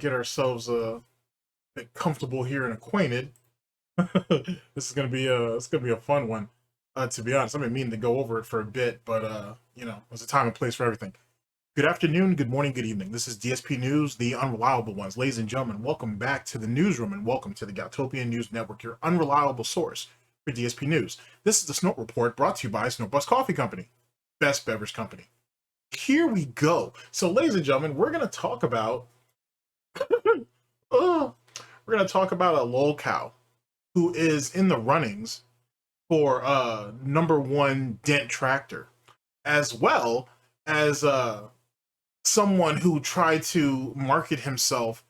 get ourselves a bit comfortable here and acquainted. This is gonna be a fun one. To be honest, I've been meaning to go over it for a bit, but you know, there's a time and place for everything. Good afternoon, good morning, good evening. This is DSP News, the unreliable ones. Ladies and gentlemen, welcome back to the newsroom and welcome to the Goutopian News Network, your unreliable source for DSP News. This is the Snort Report brought to you by SnortBucks Coffee Company, best beverage company. Here we go. So, ladies and gentlemen, we're gonna talk about we're gonna talk about a lolcow who is in the runnings for #1 dent tractor, as well as someone who tried to market himself,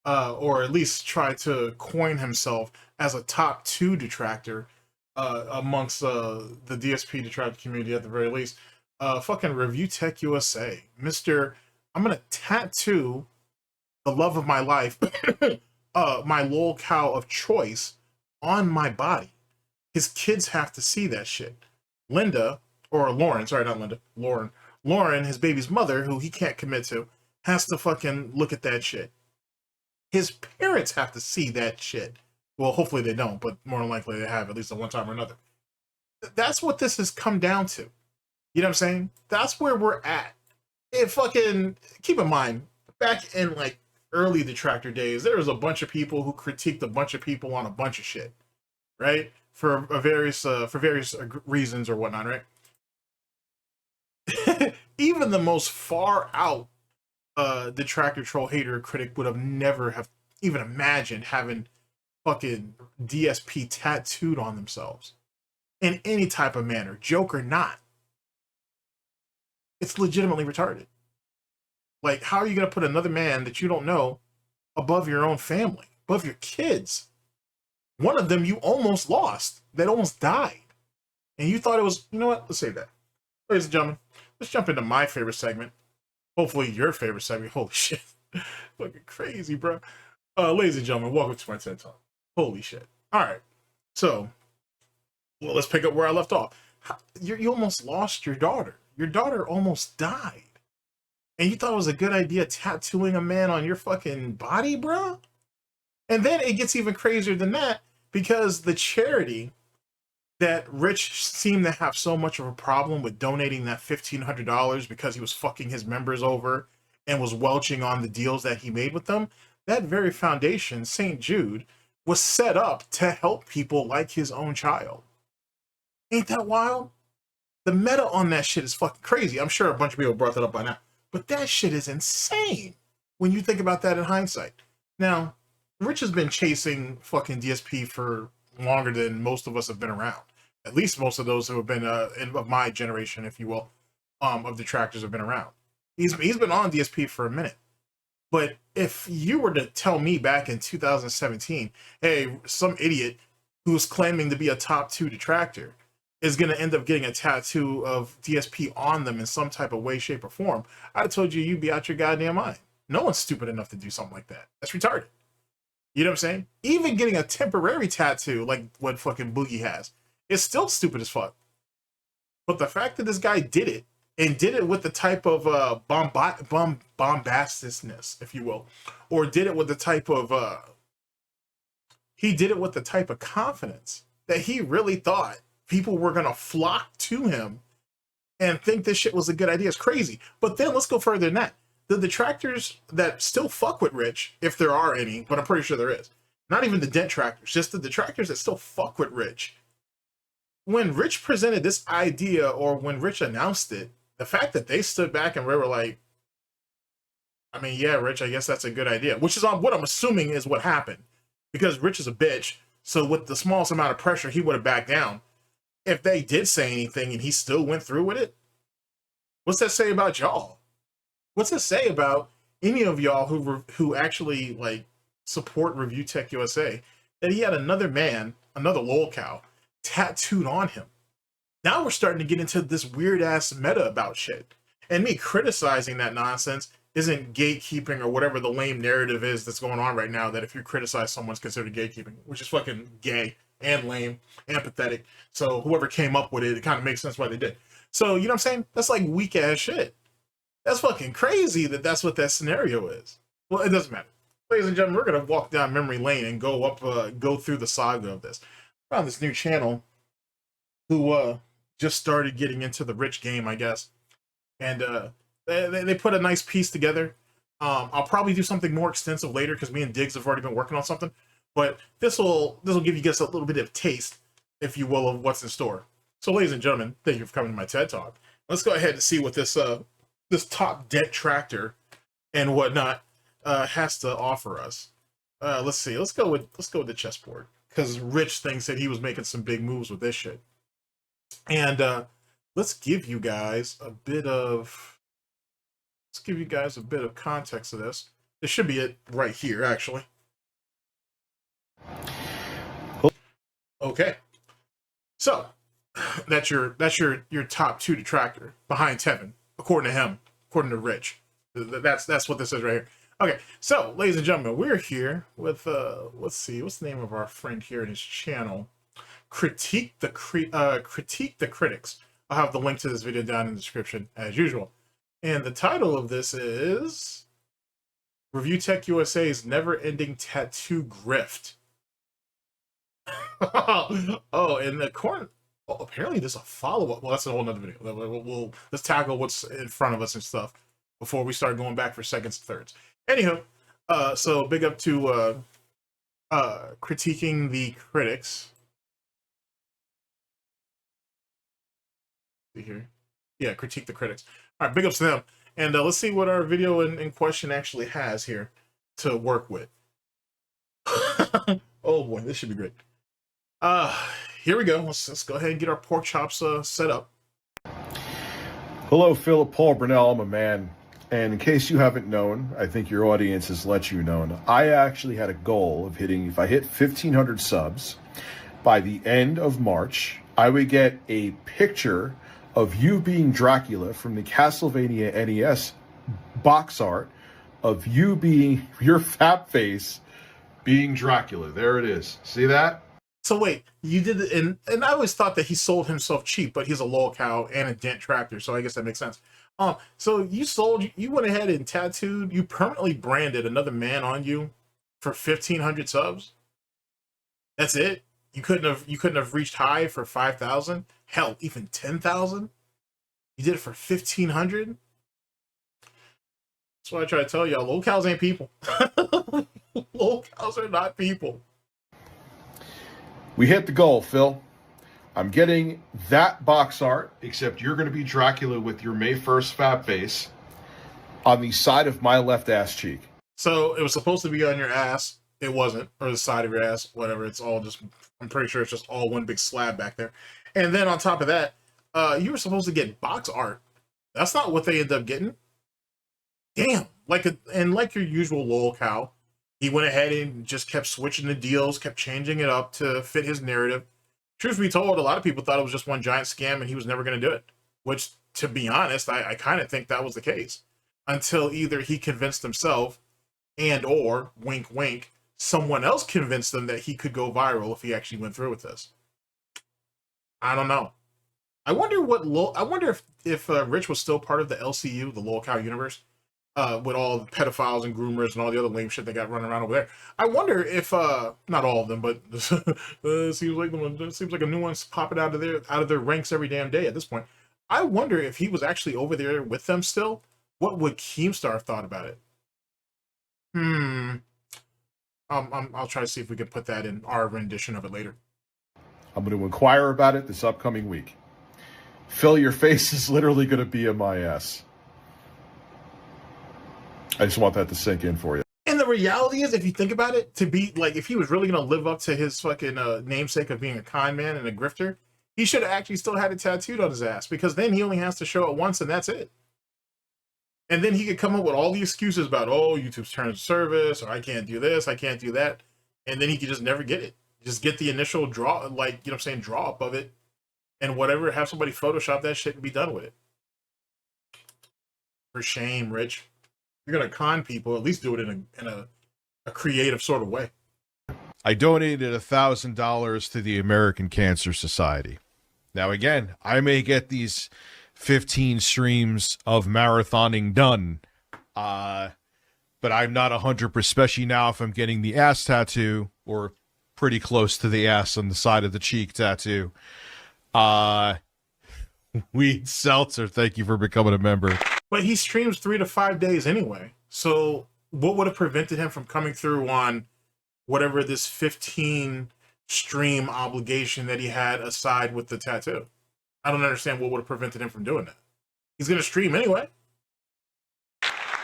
or at least try to coin himself as a top 2 detractor amongst the DSP detractor community at the very least. Fucking ReviewTechUSA, Mr. I'm gonna tattoo the love of my life, my lolcow of choice, on my body. His kids have to see that shit. Linda, or Lauren, sorry, not Linda, Lauren, his baby's mother, who he can't commit to, has to fucking look at that shit. His parents have to see that shit. Well, hopefully they don't, but more than likely they have, at least at one time or another. That's what this has come down to. You know what I'm saying? That's where we're at. And fucking, keep in mind, back in like early detractor days, there was a bunch of people who critiqued a bunch of people on a bunch of shit, right? For various reasons or whatnot, right? Even the most far out detractor, troll, hater, critic would have never have even imagined having fucking DSP tattooed on themselves in any type of manner, joke or not. It's legitimately retarded. Like, how are you going to put another man that you don't know above your own family, above your kids? One of them you almost lost, that almost died. And you thought it was, you know what? Let's save that. Ladies and gentlemen, let's jump into my favorite segment. Hopefully your favorite segment. Holy shit. Fucking crazy, bro. Ladies and gentlemen, welcome to my TED Talk. Holy shit. All right. So, well, let's pick up where I left off. You almost lost your daughter. Your daughter almost died. And you thought it was a good idea tattooing a man on your fucking body, bro? And then it gets even crazier than that, because the charity that Rich seemed to have so much of a problem with donating that $1,500 because he was fucking his members over and was welching on the deals that he made with them, that very foundation, St. Jude, was set up to help people like his own child. Ain't that wild? The meta on that shit is fucking crazy. I'm sure a bunch of people brought that up by now. But that shit is insane when you think about that in hindsight. Now, Rich has been chasing fucking DSP for longer than most of us have been around. At least most of those who have been of my generation, if you will, of detractors have been around. He's been on DSP for a minute. But if you were to tell me back in 2017, hey, some idiot who's claiming to be a top 2 detractor is going to end up getting a tattoo of DSP on them in some type of way, shape, or form, I'd have told you you'd be out your goddamn mind. No one's stupid enough to do something like that. That's retarded. You know what I'm saying? Even getting a temporary tattoo like what fucking Boogie has is still stupid as fuck. But the fact that this guy did it, and did it with the type of bombasticness, if you will, or did it with the type of confidence that he really thought people were going to flock to him and think this shit was a good idea. It's crazy. But then let's go further than that. The detractors that still fuck with Rich, if there are any, but I'm pretty sure there is, not even the dent tractors, just the detractors that still fuck with Rich. When Rich presented this idea, or when Rich announced it, the fact that they stood back and were like, I mean, yeah, Rich, I guess that's a good idea, which is what I'm assuming is what happened, because Rich is a bitch. So with the smallest amount of pressure, he would have backed down. If they did say anything and he still went through with it, what's that say about y'all? What's that say about any of y'all who actually like support ReviewTechUSA, that he had another man, another lolcow, tattooed on him? Now we're starting to get into this weird ass meta about shit. And me criticizing that nonsense isn't gatekeeping or whatever the lame narrative is that's going on right now, that if you criticize someone's considered gatekeeping, which is fucking gay and lame and pathetic. So whoever came up with it, it kind of makes sense why they did. So, you know what I'm saying? That's like weak ass shit. That's fucking crazy that that's what that scenario is. Well, it doesn't matter. ladies and gentlemen, we're gonna walk down memory lane and go through the saga of this. Found this new channel who just started getting into the rich game, I guess, and they put a nice piece together. I'll probably do something more extensive later because me and Diggs have already been working on something, but this will give you guys a little bit of taste, if you will, of what's in store. So, ladies and gentlemen, thank you for coming to my TED Talk. Let's go ahead and see what this top dent tractor and whatnot has to offer us. Let's see. Let's go with the chessboard, because Rich thinks that he was making some big moves with this shit. And let's give you guys a bit of context of this. This should be it right here, actually. Okay. So that's your top two detractor behind Tevin, according to him, according to Rich. That's what this is right here. Okay, so ladies and gentlemen, we're here with let's see, what's the name of our friend here in his channel? Critique the Critics. I'll have the link to this video down in the description as usual. And the title of this is ReviewTechUSA's Never-Ending Tattoo Grift. Oh, and the corner. Oh, apparently there's a follow-up. Well, that's a whole nother video. Let's tackle what's in front of us and stuff before we start going back for seconds and thirds. Anywho, so big up to critiquing the critics. See here, yeah, critique the critics. All right, big ups to them, and let's see what our video in question actually has here to work with. Oh boy, this should be great. Here we go. Let's go ahead and get our pork chops set up. Hello, Philip Paul Brunel. I'm a man. And in case you haven't known, I think your audience has let you know, I actually had a goal of hitting, if I hit 1,500 subs by the end of March, I would get a picture of you being Dracula from the Castlevania NES box art of you being your fat face being Dracula. There it is. See that? So wait, you did it, and I always thought that he sold himself cheap, but he's a lol cow and a dent tractor, so I guess that makes sense. So you went ahead and tattooed, you permanently branded another man on you for 1,500 subs. That's it. You couldn't have reached high for 5,000. Hell, even 10,000. You did it for 1,500. That's what I try to tell y'all. Lol cows ain't people. Lol cows are not people. We hit the goal, Phil. I'm getting that box art, except you're going to be Dracula with your May 1st fat face on the side of my left ass cheek. So it was supposed to be on your ass. It wasn't, or the side of your ass, whatever. It's all just, I'm pretty sure it's just all one big slab back there. And then on top of that, you were supposed to get box art. That's not what they ended up getting. Damn. Like your usual lol cow, he went ahead and just kept switching the deals, kept changing it up to fit his narrative. Truth be told, a lot of people thought it was just one giant scam and he was never going to do it. Which, to be honest, I kind of think that was the case. Until either he convinced himself and or, wink wink, someone else convinced him that he could go viral if he actually went through with this. I don't know. I wonder if Rich was still part of the LCU, the Lol Cow universe. With all the pedophiles and groomers and all the other lame shit they got running around over there. I wonder if not all of them, but seems like a new one's popping out of their ranks every damn day at this point. I wonder if he was actually over there with them still. What would Keemstar have thought about it? I'll try to see if we can put that in our rendition of it later. I'm going to inquire about it this upcoming week. Phil, your face is literally going to be in my ass. I just want that to sink in for you. And the reality is, if you think about it, to be like, if he was really going to live up to his fucking namesake of being a con man and a grifter, he should have actually still had it tattooed on his ass, because then he only has to show it once and that's it. And then he could come up with all the excuses about, oh, YouTube's terms of service, or I can't do this, I can't do that. And then he could just never get it. Just get the initial draw, like, you know what I'm saying, draw up of it and whatever, have somebody Photoshop that shit and be done with it. For shame, Rich. You're gonna con people, at least do it in a creative sort of way. I donated $1,000 to the American Cancer Society. Now again, I may get these 15 streams of marathoning done but I'm not 100%, especially now if I'm getting the ass tattoo or pretty close to the ass on the side of the cheek tattoo. Weed Seltzer, thank you for becoming a member. But he streams 3 to 5 days anyway. So what would have prevented him from coming through on whatever this 15 stream obligation that he had aside with the tattoo? I don't understand what would have prevented him from doing that. He's going to stream anyway.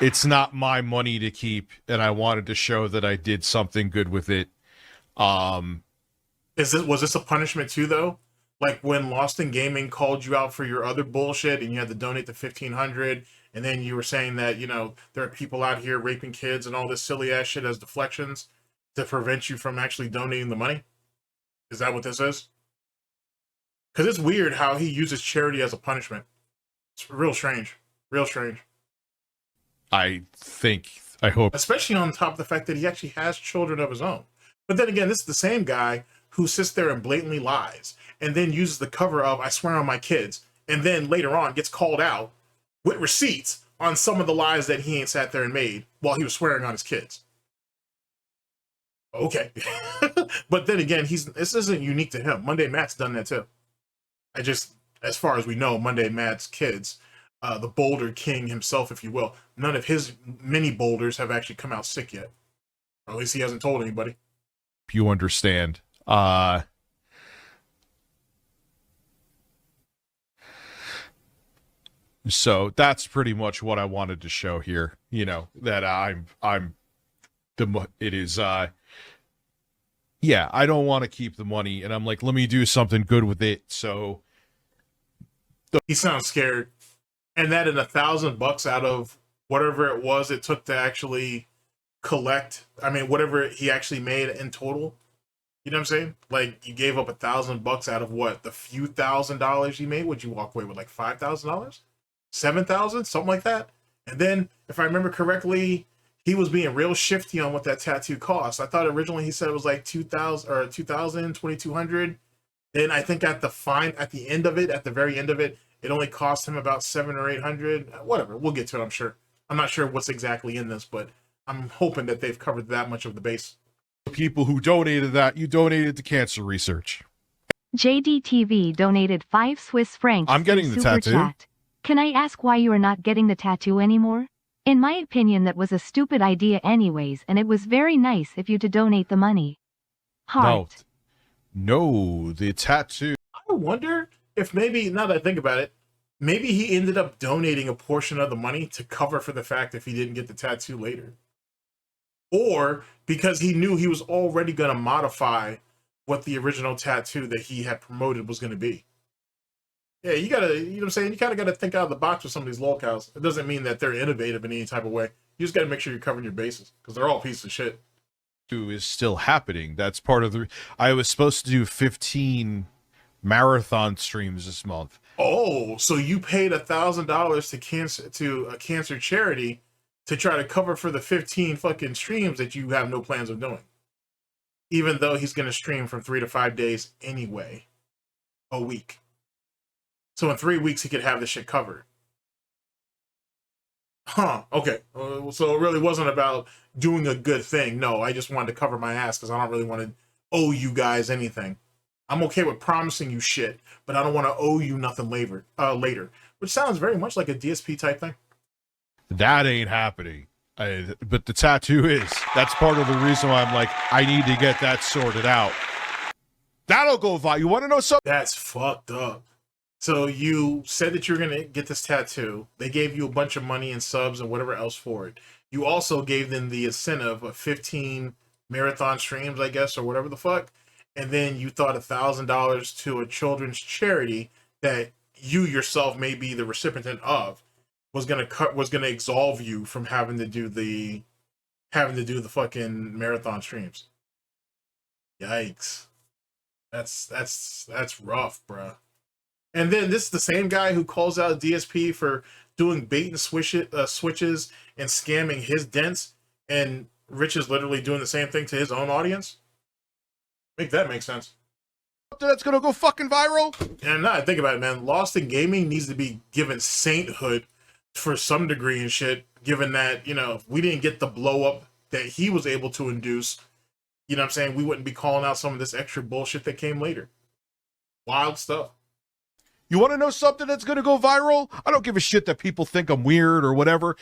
It's not my money to keep, and I wanted to show that I did something good with it. Was this a punishment too, though? Like when Lost in Gaming called you out for your other bullshit and you had to donate the $1,500, and then you were saying that, you know, there are people out here raping kids and all this silly ass shit as deflections to prevent you from actually donating the money? Is that what this is? Because it's weird how he uses charity as a punishment. It's real strange. Real strange. I hope. Especially on top of the fact that he actually has children of his own. But then again, this is the same guy who sits there and blatantly lies and then uses the cover of "I swear on my kids," and then later on gets called out with receipts on some of the lies that he ain't sat there and made while he was swearing on his kids. Okay. But then again, this isn't unique to him. Monday Matt's done that too. As far as we know, Monday Matt's kids, the Boulder King himself, if you will, none of his mini boulders have actually come out sick yet. Or at least he hasn't told anybody. You understand. So that's pretty much what I wanted to show here. You know, that yeah, I don't want to keep the money, and I'm like, let me do something good with it. So he sounds scared, and that in $1,000 out of whatever it was it took to actually collect. I mean, whatever he actually made in total. You know what I'm saying? Like, you gave up $1,000 out of what, the few $1,000s you made? Would you walk away with like $5,000, $7,000, something like that? And then, if I remember correctly, he was being real shifty on what that tattoo cost. I thought originally he said it was like $2,000 or $2,200. Then I think at the very end of it, it only cost him about $700 or $800. Whatever, we'll get to it. I'm sure. I'm not sure what's exactly in this, but I'm hoping that they've covered that much of the base. People who donated that, you donated to cancer research. JDTV donated 5 Swiss francs. I'm getting the tattoo. Chat. Can I ask why you are not getting the tattoo anymore? In my opinion, that was a stupid idea anyways, and it was very nice of you to donate the money. Heart. No, the tattoo. I wonder if maybe, now that I think about it, maybe he ended up donating a portion of the money to cover for the fact if he didn't get the tattoo later. Or because he knew he was already going to modify what the original tattoo that he had promoted was going to be. Yeah, you got to, you know what I'm saying? You kind of got to think out of the box with some of these lolcows. It doesn't mean that they're innovative in any type of way. You just got to make sure you're covering your bases because they're all pieces of shit. Is still happening. That's part of the. I was supposed to do 15 marathon streams this month. Oh, so you paid $1,000 to a cancer charity to try to cover for the 15 fucking streams that you have no plans of doing. Even though he's going to stream from 3 to 5 days anyway. A week. So in 3 weeks, he could have this shit covered. Huh, okay. So it really wasn't about doing a good thing. No, I just wanted to cover my ass because I don't really want to owe you guys anything. I'm okay with promising you shit, but I don't want to owe you nothing later. Which sounds very much like a DSP type thing. That ain't happening. But the tattoo is. That's part of the reason why I'm like, I need to get that sorted out. That'll go viral. You want to know something? That's fucked up. So you said that you're going to get this tattoo. They gave you a bunch of money and subs and whatever else for it. You also gave them the incentive of 15 marathon streams, I guess, or whatever the fuck. And then you thought $1,000 to a children's charity that you yourself may be the recipient of was gonna absolve you from having to do the fucking marathon streams. Yikes. That's rough, bruh. And then this is the same guy who calls out DSP for doing bait and switches and scamming his dents, and Rich is literally doing the same thing to his own audience. Make that make sense. That's gonna go fucking viral. And now I think about it, man. Lost in Gaming needs to be given sainthood for some degree and shit, given that, you know, if we didn't get the blow up that he was able to induce, you know what I'm saying, we wouldn't be calling out some of this extra bullshit that came later. Wild stuff. You want to know something that's going to go viral? I don't give a shit that people think I'm weird or whatever.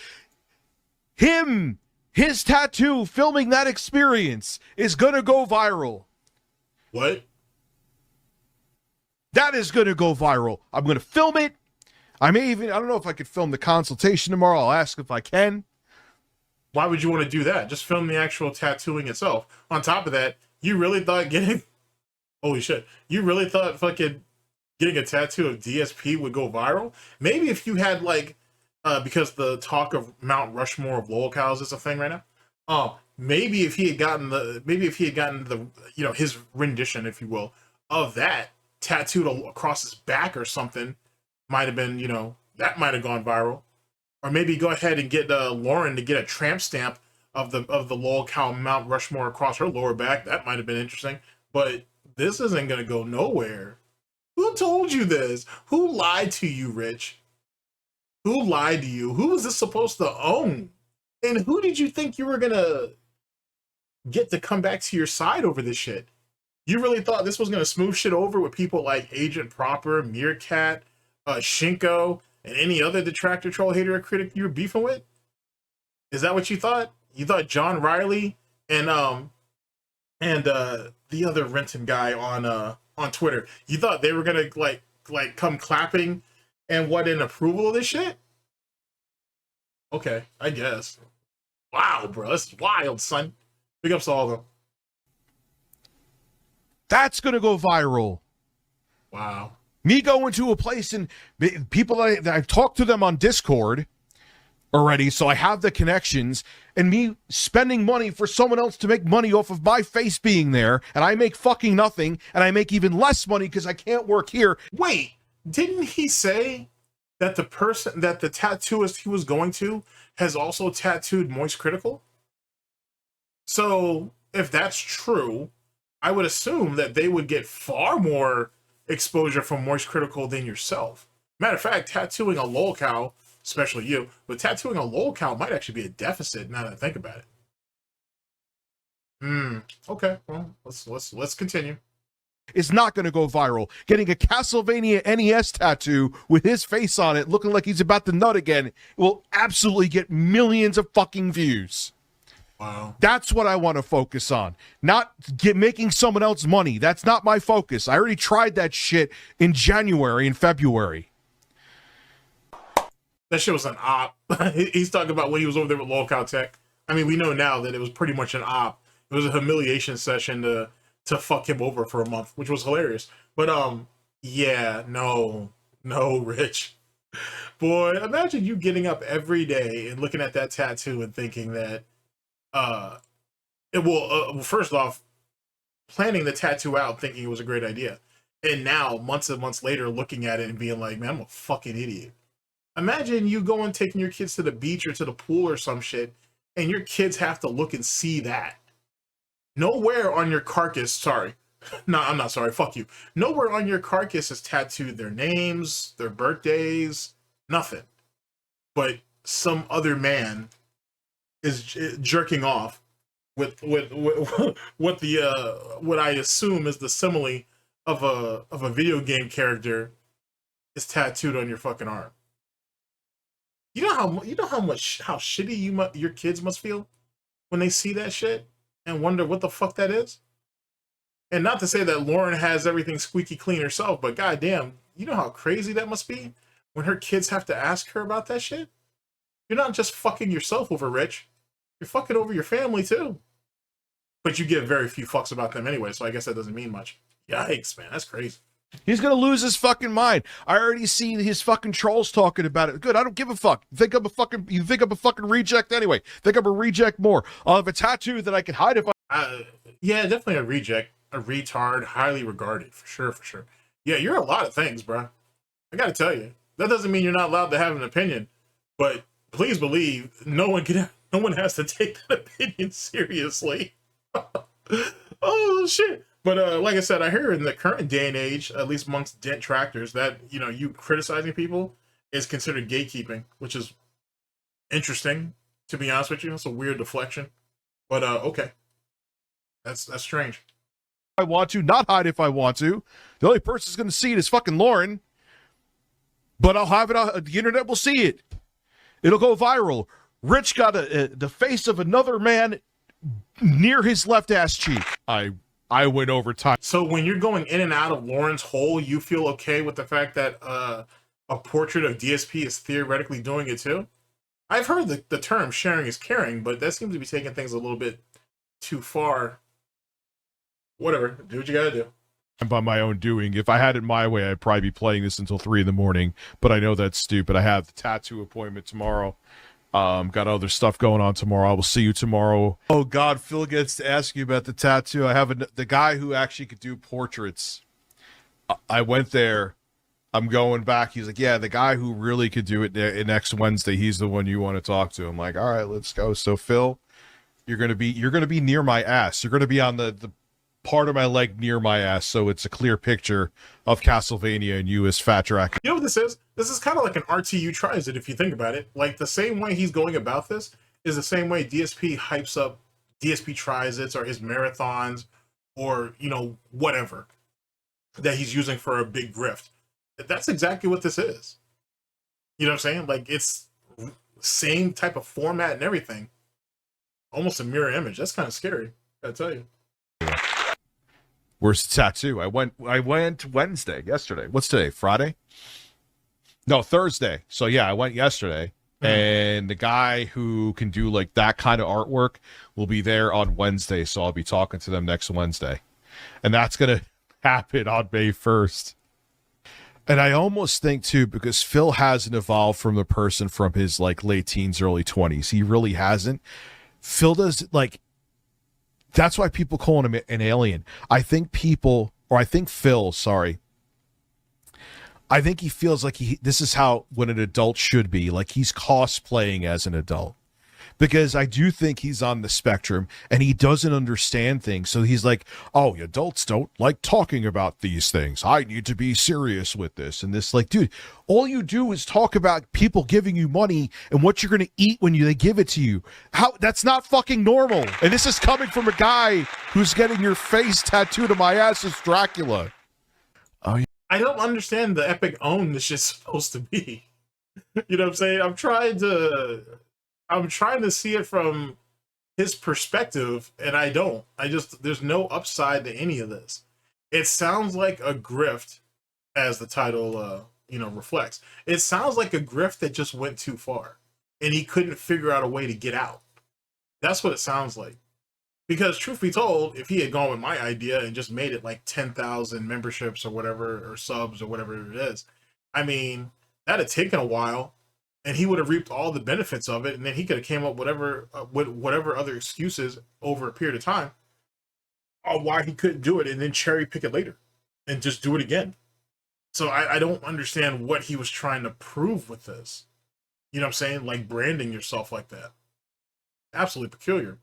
His tattoo, filming that experience is going to go viral. What? That is going to go viral. I'm going to film it. I don't know if I could film the consultation tomorrow. I'll ask if I can. Why would you want to do that? Just film the actual tattooing itself. On top of that, you really thought holy shit. You really thought fucking getting a tattoo of DSP would go viral? Maybe if you had like, because the talk of Mount Rushmore of lolcows is a thing right now. Maybe if he had gotten the, you know, his rendition, if you will, of that tattooed across his back or something, might have been, you know, that might have gone viral. Or maybe go ahead and get Lauren to get a tramp stamp of the lolcow Mount Rushmore across her lower back. That might have been interesting. But this isn't gonna go nowhere. Who told you this? Who lied to you, Rich? Who lied to you? Who was this supposed to own? And who did you think you were gonna get to come back to your side over this shit? You really thought this was gonna smooth shit over with people like Agent Proper, Meerkat, Shinko, and any other detractor, troll, hater, or critic you were beefing with? Is that what you thought? You thought John Riley and the other Renton guy on Twitter, you thought they were gonna like come clapping and what in approval of this shit? Okay, I guess. Wow, bro, this is wild, son. Big ups to all of them. That's going to go viral. Wow. Me going to a place and people that I've talked to them on Discord already, so I have the connections, and me spending money for someone else to make money off of my face being there, and I make fucking nothing, and I make even less money because I can't work here. Wait, didn't he say that the tattooist he was going to has also tattooed Moist Critical? So if that's true, I would assume that they would get far more exposure from Moist Critical than yourself. Matter of fact, tattooing a lolcow, especially you, but tattooing a lolcow might actually be a deficit now that I think about it. Okay, well, let's continue. It's not going to go viral. Getting a Castlevania NES tattoo with his face on it, looking like he's about to nut again, will absolutely get millions of fucking views. Wow. That's what I want to focus on. Not making someone else money. That's not my focus. I already tried that shit in January and February. That shit was an op. He's talking about when he was over there with lolcow Tech. I mean, we know now that it was pretty much an op. It was a humiliation session to fuck him over for a month, which was hilarious. But yeah, no, Rich. Boy, imagine you getting up every day and looking at that tattoo and thinking that it will first off, planning the tattoo out thinking it was a great idea, and now months and months later looking at it and being like, man, I'm a fucking idiot. Imagine you going taking your kids to the beach or to the pool or some shit, and your kids have to look and see that. Nowhere on your carcass, no, I'm not sorry, fuck you. Nowhere on your carcass is tattooed their names, their birthdays, nothing. But some other man is jerking off with what I assume is the simile of a video game character is tattooed on your fucking arm. You know how shitty your kids must feel when they see that shit and wonder what the fuck that is? And not to say that Lauren has everything squeaky clean herself, but goddamn, you know how crazy that must be when her kids have to ask her about that shit? You're not just fucking yourself over, Rich. You're fucking over your family too. But you give very few fucks about them anyway, so I guess that doesn't mean much. Yikes, man, that's crazy. He's going to lose his fucking mind. I already see his fucking trolls talking about it. Good, I don't give a fuck. You think I'm a fucking reject anyway. Think I'm a reject more. I'll have a tattoo that I can hide if yeah, definitely a reject. A retard, highly regarded, for sure. Yeah, you're a lot of things, bro. I gotta tell you. That doesn't mean you're not allowed to have an opinion, but please believe no one has to take that opinion seriously. Oh, shit. But like I said, I hear in the current day and age, at least amongst detractors, that, you criticizing people is considered gatekeeping, which is Interesting, to be honest with you. It's a weird deflection, but okay, that's strange. I want to, not hide if I want to. The only person who's going to see it is fucking Lauren, but I'll have it on the internet. Will see it. It'll go viral. Rich got the face of another man near his left ass cheek. I went over time. So when you're going in and out of Lauren's hole, you feel okay with the fact that a portrait of DSP is theoretically doing it too? I've heard the term sharing is caring, but that seems to be taking things a little bit too far. Whatever, do what you gotta do. By my own doing. If I had it my way, I'd probably be playing this until 3 a.m, but I know that's stupid. I have the tattoo appointment tomorrow. Got other stuff going on tomorrow. I will see you tomorrow. Oh God, Phil gets to ask you about the tattoo. I have the guy who actually could do portraits. I went there. I'm going back. He's like, yeah, the guy who really could do it next Wednesday. He's the one you want to talk to. I'm like, all right, let's go. So Phil, you're gonna be near my ass. You're gonna be on the part of my leg near my ass, so it's a clear picture of Castlevania and you as Fat Drac. You know what this is? This is kind of like an RTU tries it, if you think about it. Like, the same way he's going about this is the same way DSP hypes up DSP tries it, or his marathons, or, you know, whatever that he's using for a big grift. That's exactly what this is. You know what I'm saying? Like, it's same type of format and everything. Almost a mirror image. That's kind of scary, I tell you. Where's the tattoo? I went Wednesday, yesterday. What's today? Friday? No, Thursday. So yeah, I went yesterday. And the guy who can do like that kind of artwork will be there on Wednesday. So I'll be talking to them next Wednesday. And that's going to happen on May 1st. And I almost think too, because Phil hasn't evolved from the person from his like late teens, early 20s. He really hasn't. Phil does like, that's why people call him an alien. I think Phil, sorry. I think he feels like this is how what an adult should be. Like he's cosplaying as an adult. Because I do think he's on the spectrum and he doesn't understand things. So he's like, oh, adults don't like talking about these things. I need to be serious with this. And this, like, dude, all you do is talk about people giving you money and what you're going to eat when they give it to you. That's not fucking normal. And this is coming from a guy who's getting your face tattooed on my ass as Dracula. Oh, yeah. I don't understand the epic own this shit's supposed to be. You know what I'm saying? I'm trying to see it from his perspective, and I don't. There's no upside to any of this. It sounds like a grift, as the title, reflects. It sounds like a grift that just went too far, and he couldn't figure out a way to get out. That's what it sounds like. Because truth be told, if he had gone with my idea and just made it like 10,000 memberships or whatever, or subs or whatever it is, I mean, that'd have taken a while. And he would have reaped all the benefits of it, and then he could have came up with whatever other excuses over a period of time on why he couldn't do it, and then cherry pick it later and just do it again. So I don't understand what he was trying to prove with this. You know what I'm saying? Like branding yourself like that. Absolutely peculiar.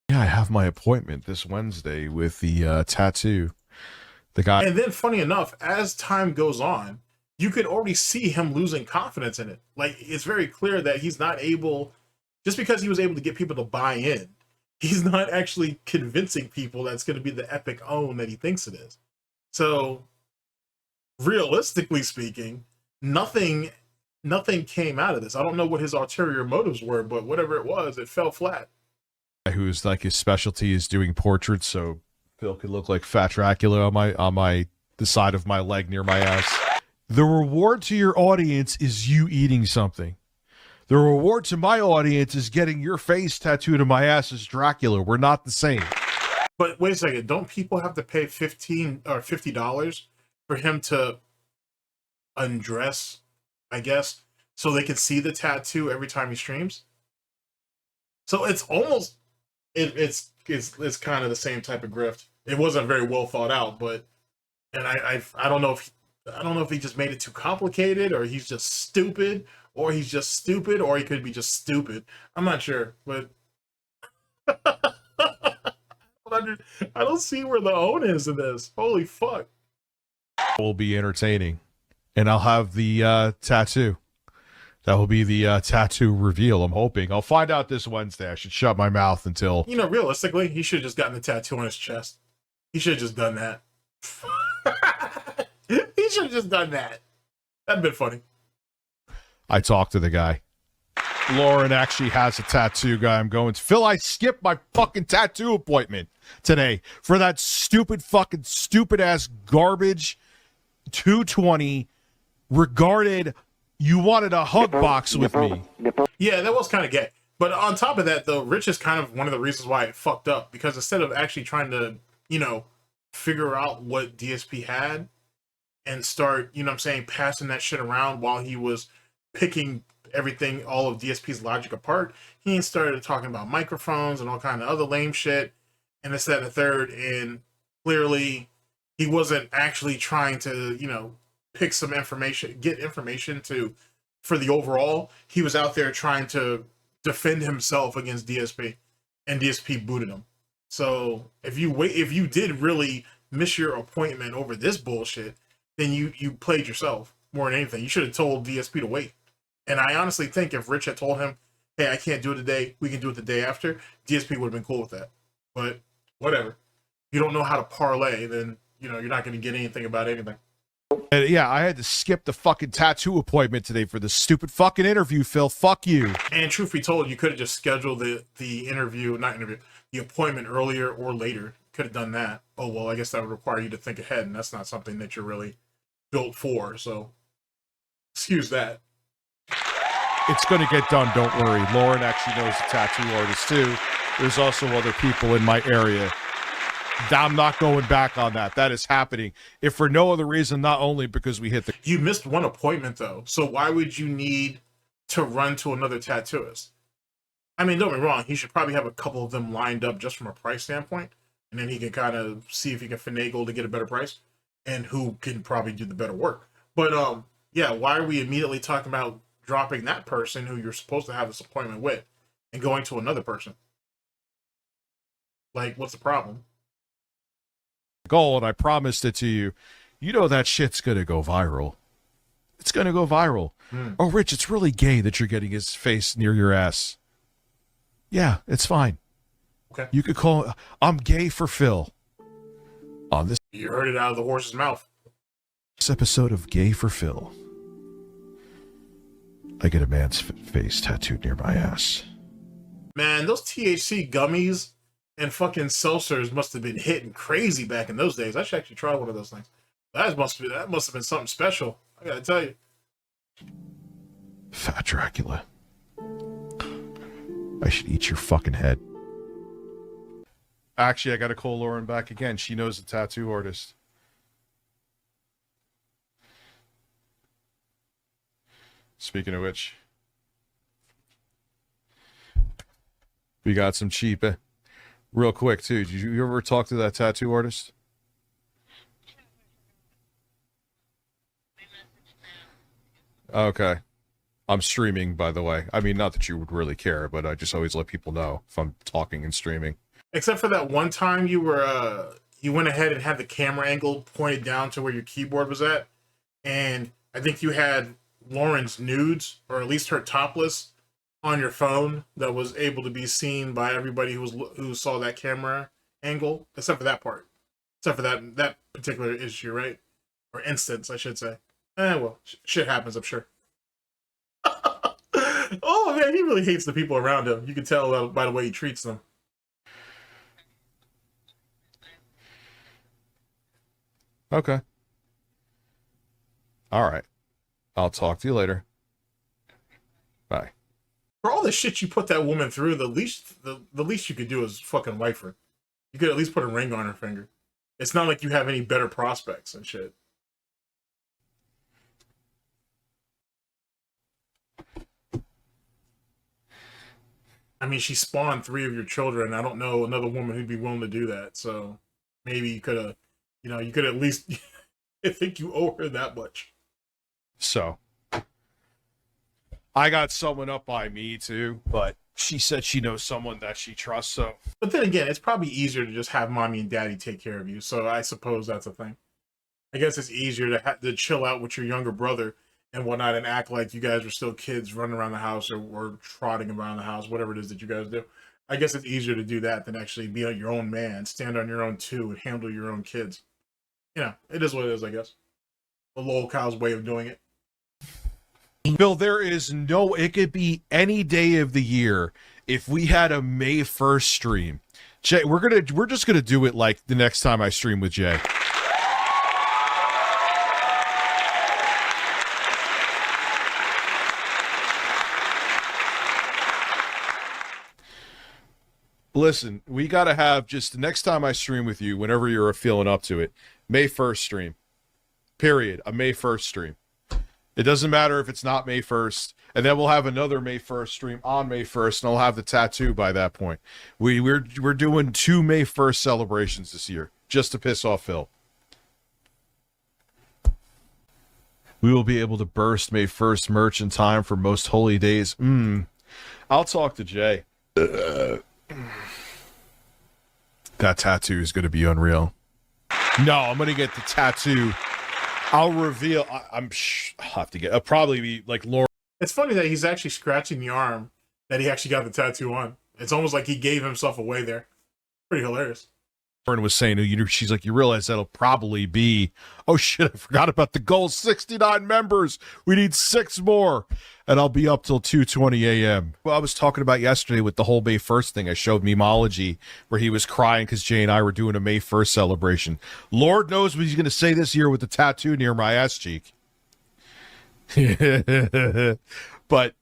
Yeah, I have my appointment this Wednesday with the tattoo. The guy. And then, funny enough, as time goes on, you could already see him losing confidence in it. Like, it's very clear that he's not able, just because he was able to get people to buy in, he's not actually convincing people that's going to be the epic own that he thinks it is. So, realistically speaking, nothing came out of this. I don't know what his ulterior motives were, but whatever it was, it fell flat. Who's like his specialty is doing portraits, so Phil could look like Fat Dracula on the side of my leg near my ass. The reward to your audience is you eating something. The reward to my audience is getting your face tattooed on my ass as Dracula. We're not the same. But wait a second, don't people have to pay $15 or $50 for him to undress, I guess, so they can see the tattoo every time he streams? So it's almost it's kind of the same type of grift. It wasn't very well thought out, but I don't know if he just made it too complicated, or he's just stupid, or he could be just stupid. I'm not sure, but I don't see where the own is in this. Holy fuck. Will be entertaining, and I'll have the tattoo. That will be the tattoo reveal, I'm hoping. I'll find out this Wednesday. I should shut my mouth until... You know, realistically, he should have just gotten the tattoo on his chest. He should have just done that. He should have just done that. That'd been funny. I talked to the guy. Lauren actually has a tattoo guy I'm going to. Phil, I skipped my fucking tattoo appointment today for that stupid ass garbage 220 regarded you wanted a hug box with me. Yeah, that was kind of gay. But on top of that, though, Rich is kind of one of the reasons why it fucked up. Because instead of actually trying to, you know, figure out what DSP had and start, you know what I'm saying, passing that shit around while he was picking everything, all of DSP's logic apart, he started talking about microphones and all kind of other lame shit. And this, that, and the third. And clearly he wasn't actually trying to, you know, pick some information, get information for the overall. He was out there trying to defend himself against DSP, and DSP booted him. So if you did really miss your appointment over this bullshit, then you played yourself more than anything. You should have told DSP to wait. And I honestly think if Rich had told him, hey, I can't do it today, we can do it the day after, DSP would have been cool with that. But whatever. If you don't know how to parlay, then you know you're not going to get anything about anything. And yeah, I had to skip the fucking tattoo appointment today for the stupid fucking interview, Phil. Fuck you. And truth be told, you could have just scheduled the appointment earlier or later. Could have done that. Oh, well, I guess that would require you to think ahead, and that's not something that you're really built for. So, excuse that. It's going to get done, don't worry. Lauren actually knows the tattoo artist, too. There's also other people in my area. I'm not going back on that. That is happening. If for no other reason, not only because we hit the... You missed one appointment, though. So why would you need to run to another tattooist? I mean, don't get me wrong. He should probably have a couple of them lined up just from a price standpoint. And then he can kind of see if he can finagle to get a better price. And who can probably do the better work. But, yeah, why are we immediately talking about dropping that person who you're supposed to have this appointment with and going to another person? Like, what's the problem? Goal, and I promised it to you. You know that shit's gonna go viral. It's gonna go viral. Oh, Rich, it's really gay that you're getting his face near your ass. Yeah, it's fine. Okay. You could call I'm gay for Phil. On this You heard it out of the horse's mouth. episode of Gay for Phil, I get a man's face tattooed near my ass. Man, those THC gummies and fucking seltzers must have been hitting crazy back in those days. I should actually try one of those things. That must have been something special. I gotta tell you. Fat Dracula. I should eat your fucking head. Actually, I gotta call Lauren back again. She knows the tattoo artist. Speaking of which, we got some cheap. Real quick, too. Did you ever talk to that tattoo artist? Okay. I'm streaming, by the way. I mean, not that you would really care, but I just always let people know if I'm talking and streaming. Except for that one time you went ahead and had the camera angle pointed down to where your keyboard was at. And I think you had Lauren's nudes, or at least her topless, on your phone that was able to be seen by everybody who saw that camera angle, except for that part, except for that particular issue, right? Or instance, I should say. Well, shit happens, I'm sure. Oh man, he really hates the people around him. You can tell by the way he treats them. Okay. All right. I'll talk to you later. Bye. For all the shit you put that woman through, the least you could do is fucking wife her. You could at least put a ring on her finger. It's not like you have any better prospects and shit. I mean, she spawned 3 of your children. I don't know another woman who'd be willing to do that. So maybe you could have, you could at least, I think you owe her that much. So I got someone up by me too, but she said she knows someone that she trusts. So, but then again, it's probably easier to just have mommy and daddy take care of you. So I suppose that's a thing. I guess it's easier to chill out with your younger brother and whatnot, and act like you guys are still kids running around the house or trotting around the house, whatever it is that you guys do. I guess it's easier to do that than actually be your own man, stand on your own two, and handle your own kids. You know, it is what it is, I guess. The lol cow's way of doing it. Bill, there is no, it could be any day of the year if we had a May 1st stream. Jay, we're just gonna do it like the next time I stream with Jay. Listen, we gotta have just the next time I stream with you, whenever you're feeling up to it, May 1st stream. Period. A May 1st stream. It doesn't matter if it's not May 1st, and then we'll have another May 1st stream on May 1st, and I'll have the tattoo by that point. We're doing 2 May 1st celebrations this year, just to piss off Phil. We will be able to burst May 1st merch in time for most holy days. I'll talk to Jay. That tattoo is going to be unreal. No, I'm going to get the tattoo. I'll reveal. I'll have to get. I'll probably be like Laura. It's funny that he's actually scratching the arm that he actually got the tattoo on. It's almost like he gave himself away there. Pretty hilarious. Lauren was saying, she's like, you realize that'll probably be, oh shit, I forgot about the goal. 69 members. We need 6 more. And I'll be up till 2:20 a.m. Well, I was talking about yesterday with the whole May 1st thing. I showed Memology where he was crying because Jay and I were doing a May 1st celebration. Lord knows what he's going to say this year with the tattoo near my ass cheek. But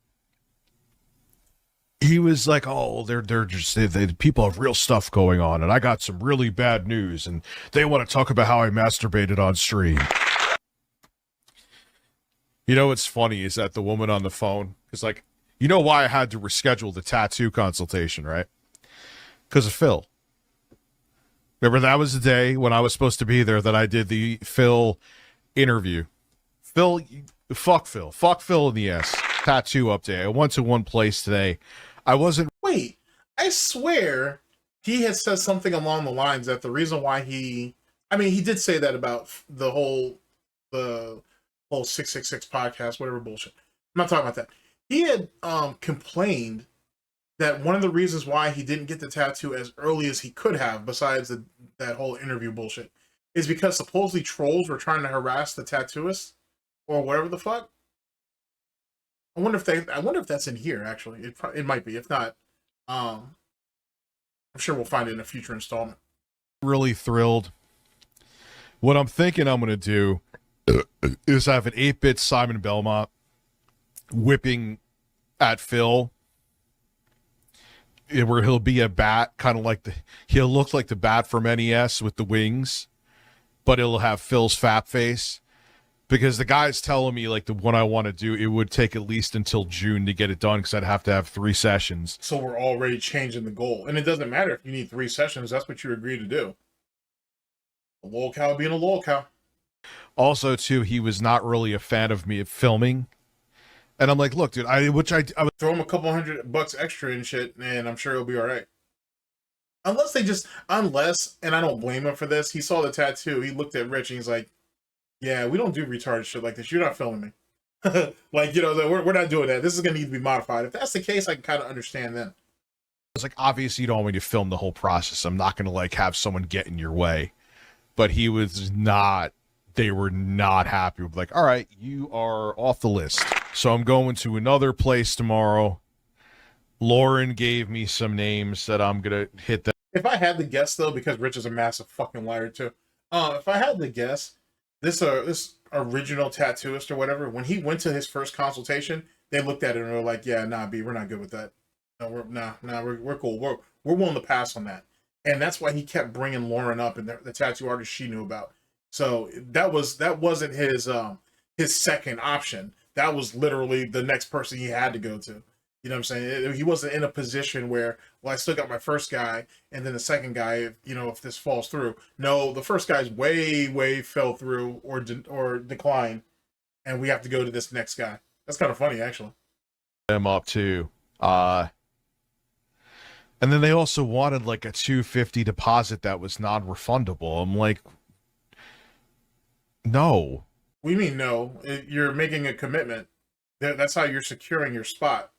he was like, oh, they're people have real stuff going on, and I got some really bad news, and they want to talk about how I masturbated on stream. You know what's funny is that the woman on the phone is like, you know why I had to reschedule the tattoo consultation, right? Because of Phil. Remember, that was the day when I was supposed to be there that I did the Phil interview. Fuck Phil in the ass. Tattoo update. I went to one place today. I wasn't. Wait, I swear he had said something along the lines that the reason why he did say that about the whole 666 podcast, whatever bullshit. I'm not talking about that. He had complained that one of the reasons why he didn't get the tattoo as early as he could have, besides that whole interview bullshit, is because supposedly trolls were trying to harass the tattooist or whatever the fuck. I wonder if that's in here. Actually, it might be. If not, I'm sure we'll find it in a future installment. Really thrilled. What I'm thinking I'm going to do is have an 8-bit Simon Belmont whipping at Phil, where he'll be a bat, kind of like he'll look like the bat from NES with the wings, but it'll have Phil's fat face. Because the guy's telling me, like, the one I want to do, it would take at least until June to get it done, because I'd have to have 3 sessions. So we're already changing the goal. And it doesn't matter if you need 3 sessions. That's what you agreed to do. A lol cow being a lol cow. Also, too, he was not really a fan of me filming. And I'm like, look, dude, I would throw him a couple $100 extra and shit, and I'm sure it'll be all right. Unless, and I don't blame him for this, he saw the tattoo, he looked at Rich, and he's like, yeah, we don't do retarded shit like this. You're not filming me. Like, we're not doing that. This is going to need to be modified. If that's the case, I can kind of understand then. It's like, obviously, you don't want me to film the whole process. I'm not going to, like, have someone get in your way. But he was not, they were not happy with, like, all right, you are off the list. So I'm going to another place tomorrow. Lauren gave me some names that I'm going to hit them. If I had to guess, though, because Rich is a massive fucking liar, too. If I had to guess, this original tattooist or whatever, when he went to his first consultation, they looked at it and were like, yeah, nah, B, we're not good with that. No, we're cool. We're willing to pass on that. And that's why he kept bringing Lauren up and the tattoo artist she knew about. So that wasn't his second option. That was literally the next person he had to go to. You know what I'm saying? He wasn't in a position where, well, I still got my first guy, and then the second guy, if this falls through. No, the first guy's way fell through or declined, and we have to go to this next guy. That's kind of funny, actually. Them up too. And then they also wanted like a $250 deposit that was non-refundable. I'm like, no. We mean no. You're making a commitment. That's how you're securing your spot.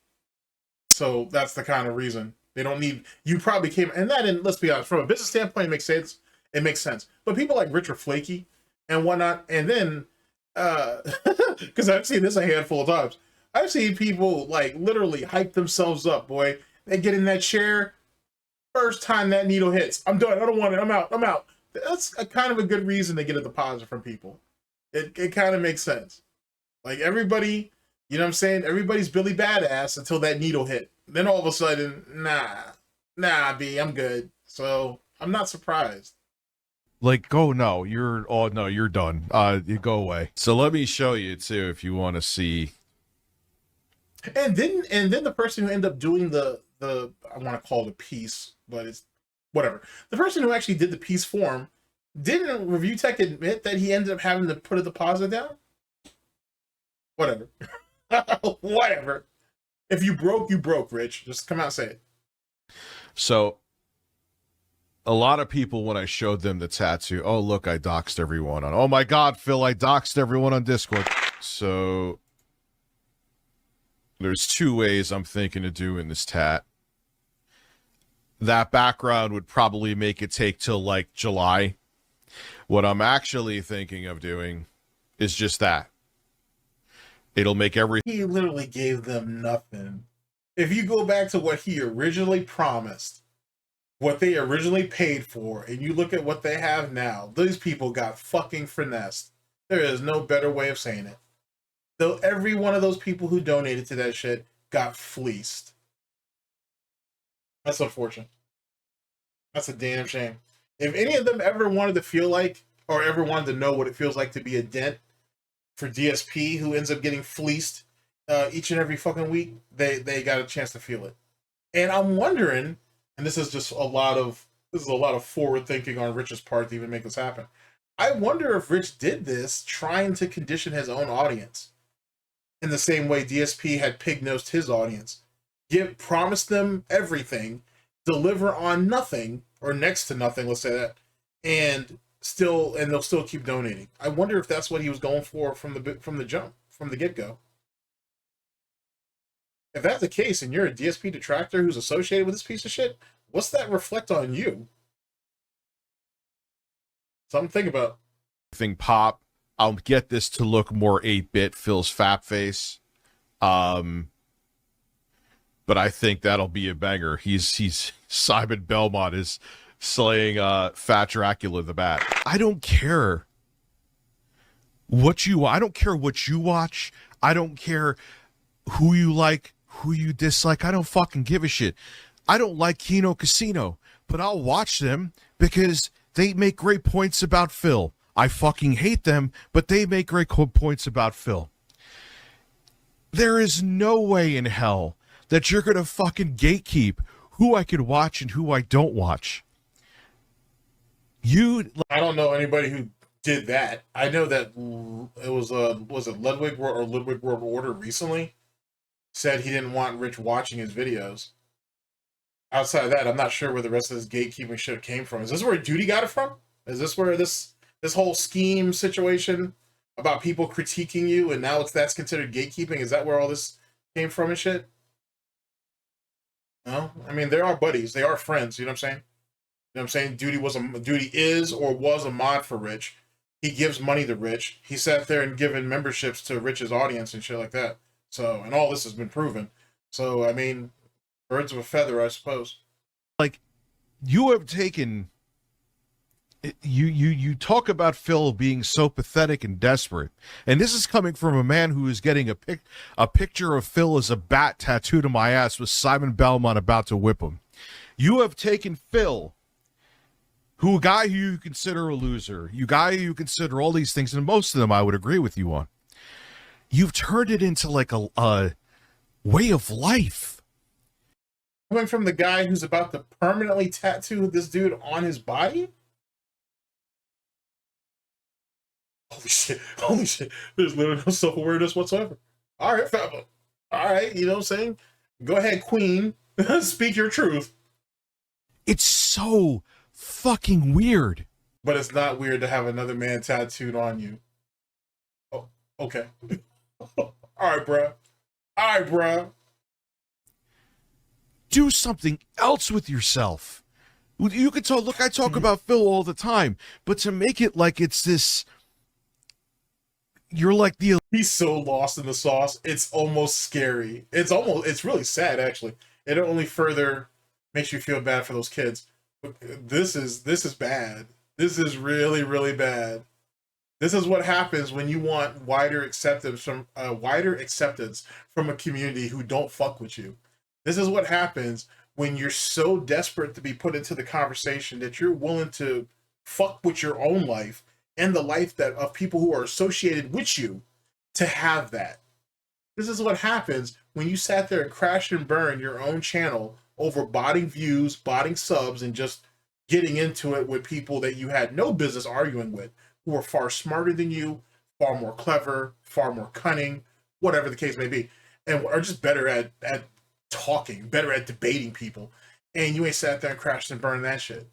So that's the kind of reason. They don't need, you probably came, and that, and let's be honest, from a business standpoint, it makes sense. It makes sense. But people like Rich are flaky and whatnot. And then, because I've seen this a handful of times. I've seen people like literally hype themselves up, boy. They get in that chair, first time that needle hits, I'm done. I don't want it. I'm out. I'm out. That's a kind of a good reason to get a deposit from people. It kind of makes sense. Like everybody, you know what I'm saying? Everybody's Billy Badass until that needle hit. Then all of a sudden, nah, B, I'm good. So I'm not surprised. Like, oh no, you're done. You go away. So let me show you too if you want to see. And then the person who ended up doing the I want to call it a piece, but it's whatever. The person who actually did the piece form, didn't ReviewTech admit that he ended up having to put a deposit down? Whatever. Whatever. If you broke, you broke, Rich. Just come out and say it. So a lot of people, when I showed them the tattoo, oh, look, I doxed everyone on. Oh my God, Phil, I doxed everyone on Discord. So there's two ways I'm thinking of doing this tat. That background would probably make it take till like July. What I'm actually thinking of doing is just that. It'll make everything. He literally gave them nothing. If you go back to what he originally promised, what they originally paid for, and you look at what they have now, these people got fucking finessed. There is no better way of saying it. Though every one of those people who donated to that shit got fleeced. That's unfortunate. That's a damn shame. If any of them ever wanted to feel like, or ever wanted to know what it feels like to be a dent for DSP who ends up getting fleeced each and every fucking week, they got a chance to feel it. And I'm wondering, and this is just a lot of forward thinking on Rich's part to even make this happen. I wonder if Rich did this trying to condition his own audience in the same way DSP had pig-nosed his audience. Promise them everything, deliver on nothing, or next to nothing, let's say that, and they'll still keep donating. I wonder if that's what he was going for from the jump, from the get-go. If that's the case, and you're a DSP detractor who's associated with this piece of shit, what's that reflect on you? Something to think about. Thing pop. I'll get this to look more 8-bit Phil's fap face. But I think that'll be a banger. He's Simon Belmont is slaying Fat Dracula the Bat. I don't care what you watch. I don't care who you like, who you dislike. I don't fucking give a shit. I don't like Kino Casino, but I'll watch them because they make great points about Phil. I fucking hate them, but they make great points about Phil. There is no way in hell that you're going to fucking gatekeep who I could watch and who I don't watch. I don't know anybody who did that. I know that it was it Ludwig World Order recently said he didn't want Rich watching his videos. Outside of that, I'm not sure where the rest of this gatekeeping shit came from. Is this where Duty got it from? Is this where this whole scheme situation about people critiquing you and now that's considered gatekeeping? Is that where all this came from and shit? No, I mean, they are buddies, they are friends. You know what I'm saying? You know what I'm saying? Duty is or was a mod for Rich. He gives money to Rich. He sat there and given memberships to Rich's audience and shit like that. So, and all this has been proven. So, I mean, birds of a feather, I suppose. Like, you have taken. You talk about Phil being so pathetic and desperate, and this is coming from a man who is getting a picture of Phil as a bat tattooed on my ass with Simon Belmont about to whip him. You have taken Phil, a guy who you consider a loser, you consider all these things, and most of them I would agree with you on. You've turned it into like a way of life. Coming from the guy who's about to permanently tattoo this dude on his body? Holy shit. There's literally no self-awareness whatsoever. All right, Fabio. All right, you know what I'm saying? Go ahead, Queen. Speak your truth. It's so fucking weird. But it's not weird to have another man tattooed on you. Oh, Okay. All right, bruh. All right, bruh. Do something else with yourself. You could talk, look, I talk about Phil all the time, but to make it like it's this, you're like the, He's so lost in the sauce. It's almost scary. It's really sad, actually. It only further makes you feel bad for those kids. This is bad. This is really, really bad. This is what happens when you want wider acceptance from a community who don't fuck with you. This is what happens when you're so desperate to be put into the conversation that you're willing to fuck with your own life and the life that of people who are associated with you to have that. This is what happens when you sat there and crashed and burned your own channel over botting views, botting subs, and just getting into it with people that you had no business arguing with, who are far smarter than you, far more clever, far more cunning, whatever the case may be, and are just better at talking, better at debating people. And you ain't sat there and crashed and burned that shit.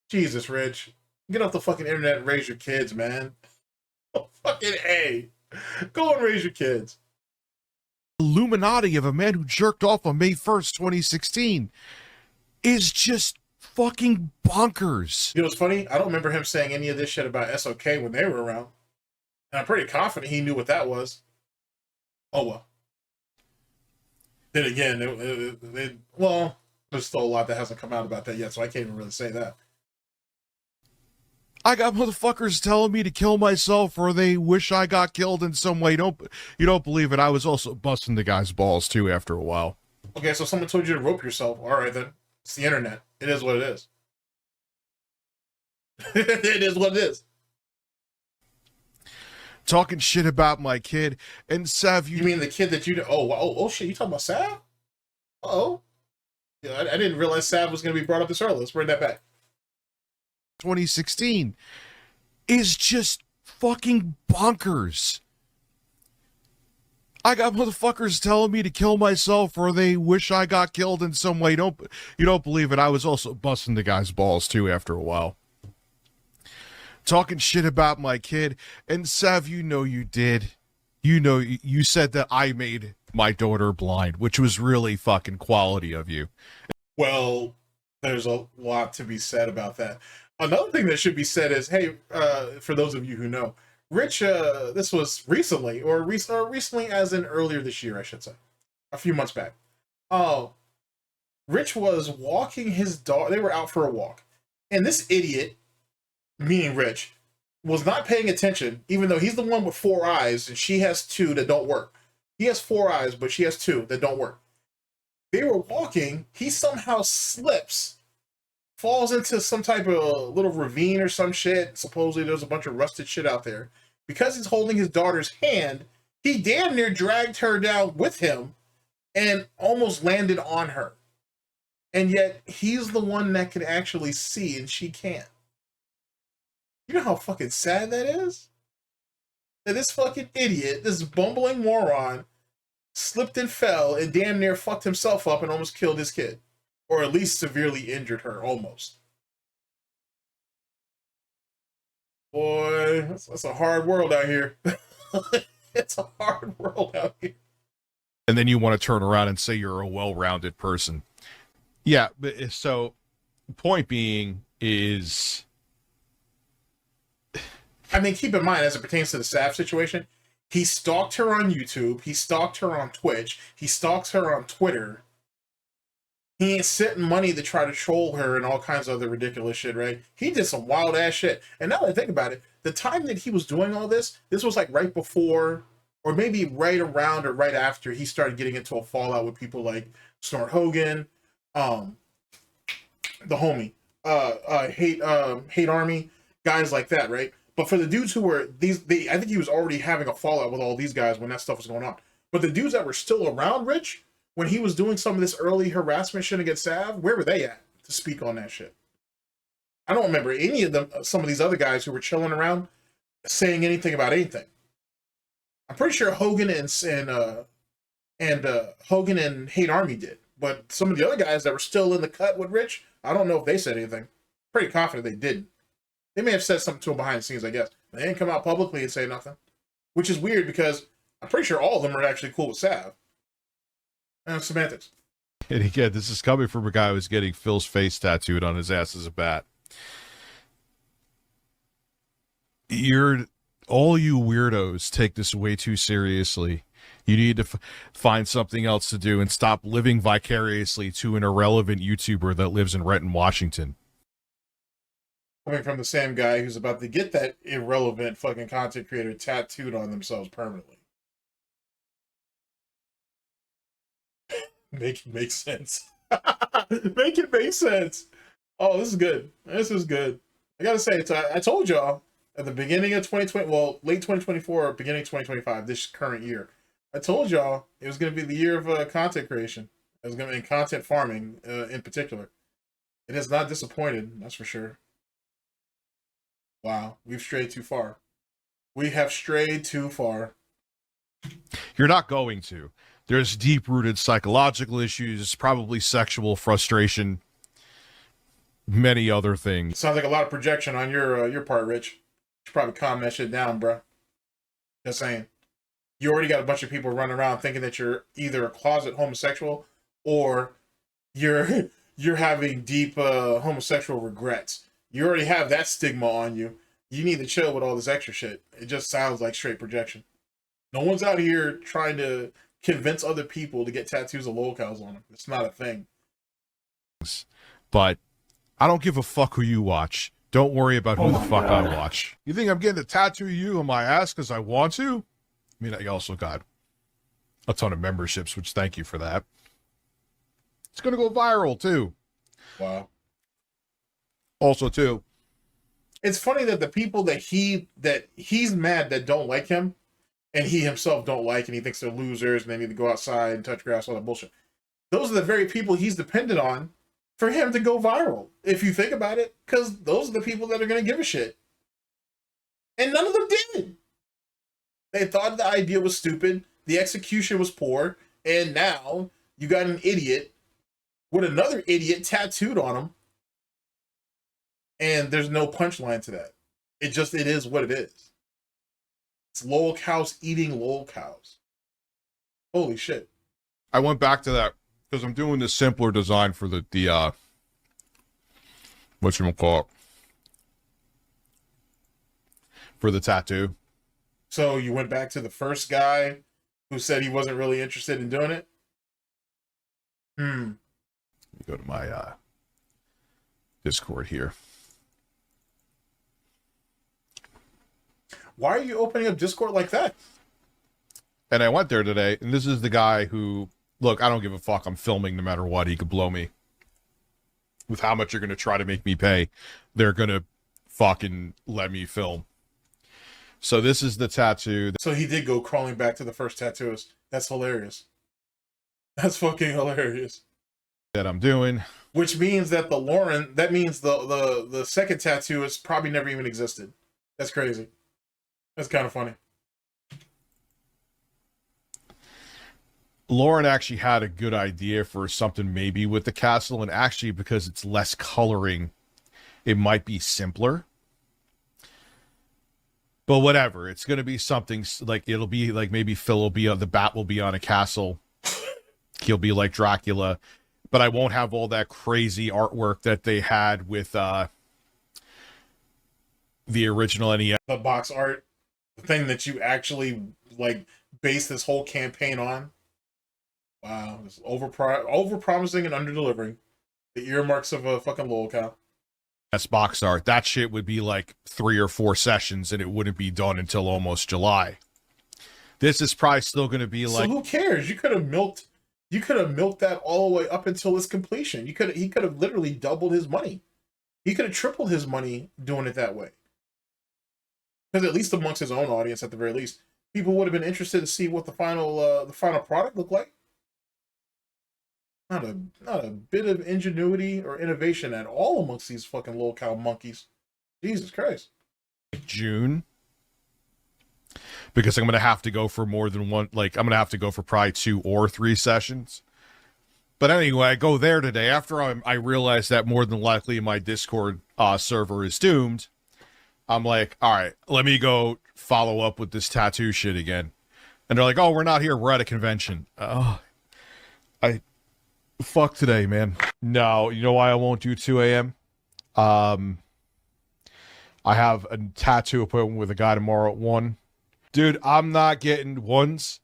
Jesus, Rich. Get off the fucking internet and raise your kids, man. Fucking A. Go and raise your kids. Illuminati of a man who jerked off on May 1st, 2016 is just fucking bonkers. You know what's funny? I don't remember him saying any of this shit about SOK when they were around. And I'm pretty confident he knew what that was. Oh, well. Then again, well, there's still a lot that hasn't come out about that yet, so I can't even really say that. I got motherfuckers telling me to kill myself, or they wish I got killed in some way. You don't believe it. I was also busting the guy's balls too after a while. Okay, so someone told you to rope yourself. All right, then. It's the internet. It is what it is. It is what it is. Talking shit about my kid. And Sav, You mean the kid that you... Oh, shit, you talking about Sav? Uh-oh. Yeah, I didn't realize Sav was going to be brought up this early. Let's bring that back. 2016 is just fucking bonkers. I got motherfuckers telling me to kill myself, or they wish I got killed in some way. You don't believe it. I was also busting the guy's balls too after a while. Talking shit about my kid. And Sav, you know you did. You know, you said that I made my daughter blind, which was really fucking quality of you. Well, there's a lot to be said about that. Another thing that should be said is, hey, for those of you who know, Rich, this was recently, or recently as in earlier this year, I should say, a few months back. Rich was walking his dog. They were out for a walk. And this idiot, meaning Rich, was not paying attention, even though he's the one with 4 eyes and she has 2 that don't work. He has 4 eyes, but she has 2 that don't work. They were walking. He somehow slips, falls into some type of little ravine or some shit. Supposedly there's a bunch of rusted shit out there. Because he's holding his daughter's hand, he damn near dragged her down with him and almost landed on her. And yet he's the one that can actually see and she can't. You know how fucking sad that is? That this fucking idiot, this bumbling moron, slipped and fell and damn near fucked himself up and almost killed his kid. Or at least severely injured her, almost. Boy, that's a hard world out here. It's a hard world out here. And then you want to turn around and say you're a well-rounded person. Yeah, but so point being is... I mean, keep in mind, as it pertains to the Sav situation, he stalked her on YouTube, he stalked her on Twitch, he stalks her on Twitter. He ain't sending money to try to troll her and all kinds of other ridiculous shit, right? He did some wild ass shit. And now that I think about it, the time that he was doing all this was like right before, or maybe right around or right after he started getting into a fallout with people like Snort Hogan, the homie, Hate Army, guys like that, right? But for the dudes who were I think he was already having a fallout with all these guys when that stuff was going on. But the dudes that were still around Rich, when he was doing some of this early harassment shit against Sav, where were they at to speak on that shit? I don't remember any of them, some of these other guys who were chilling around saying anything about anything. I'm pretty sure Hogan and Hogan and Hate Army did. But some of the other guys that were still in the cut with Rich, I don't know if they said anything. Pretty confident they didn't. They may have said something to him behind the scenes, I guess. They didn't come out publicly and say nothing. which is weird because I'm pretty sure all of them are actually cool with Sav. Semantics. And again, this is coming from a guy who's getting Phil's face tattooed on his ass as a bat. All you weirdos take this way too seriously. You need to find something else to do and stop living vicariously to an irrelevant YouTuber that lives in Renton, Washington. Coming from the same guy who's about to get that irrelevant fucking content creator tattooed on themselves permanently. Make it make sense. Make it make sense. Oh, this is good. This is good. I gotta say, I told y'all at the beginning of 2020, well, late 2024, or beginning of 2025, this current year, I told y'all it was going to be the year of content creation. It was going to be content farming in particular. It has not disappointed, that's for sure. Wow, we've strayed too far. We have strayed too far. You're not going to. There's deep-rooted psychological issues, probably sexual frustration, many other things. Sounds like a lot of projection on your part, Rich. You should probably calm that shit down, bro. Just saying. You already got a bunch of people running around thinking that you're either a closet homosexual or you're having deep homosexual regrets. You already have that stigma on you. You need to chill with all this extra shit. It just sounds like straight projection. No one's out here trying to convince other people to get tattoos of lolcows on them. It's not a thing. But I don't give a fuck who you watch. Don't worry about who the fuck I watch. You think I'm getting a tattoo of you on my ass because I want to? I mean, I also got a ton of memberships, which thank you for that. It's going to go viral, too. Wow. Also, too. It's funny that the people that he's mad that don't like him, and he himself don't like, and he thinks they're losers, and they need to go outside and touch grass, all that bullshit. Those are the very people he's dependent on for him to go viral, if you think about it, because those are the people that are going to give a shit. And none of them did. They thought the idea was stupid, the execution was poor, and now you got an idiot with another idiot tattooed on him, and there's no punchline to that. It is what it is. It's lol cows eating lol cows. Holy shit. I went back to that because I'm doing this simpler design for the whatchamacallit, for the tattoo. So you went back to the first guy who said he wasn't really interested in doing it? You go to my Discord here. Why are you opening up Discord like that? And I went there today, and this is the guy who, look, I don't give a fuck. I'm filming no matter what. He could blow me. With how much you're going to try to make me pay, they're going to fucking let me film. So this is the tattoo. So he did go crawling back to the first tattooist. That's hilarious. That's fucking hilarious. That I'm doing. Which means that that means the second tattooist probably never even existed. That's crazy. That's kind of funny. Lauren actually had a good idea for something maybe with the castle, and actually because it's less coloring, it might be simpler. But whatever, it's going to be something like, it'll be like maybe Phil will be the bat will be on a castle. He'll be like Dracula, but I won't have all that crazy artwork that they had with the original NES. The box art, the thing that you actually like base this whole campaign on. Wow, it's over promising and under delivering. The earmarks of a fucking lolcow. That's box art. That shit would be like 3 or 4 sessions, and it wouldn't be done until almost July. This is probably still going to be like. So who cares? You could have milked that all the way up until its completion. He could have literally doubled his money. He could have tripled his money doing it that way. Because at least amongst his own audience, at the very least, people would have been interested to see what the final product looked like. Not a bit of ingenuity or innovation at all amongst these fucking lolcow monkeys. Jesus Christ. June. Because I'm going to have to go for more than one, like, I'm going to have to go for probably 2 or 3 sessions. But anyway, I go there today after I realize that more than likely my Discord server is doomed. I'm like, all right, let me go follow up with this tattoo shit again. And they're like, oh, we're not here. We're at a convention. Oh, fuck today, man. No, you know why I won't do 2 a.m.? I have a tattoo appointment with a guy tomorrow at 1. Dude, I'm not getting ones.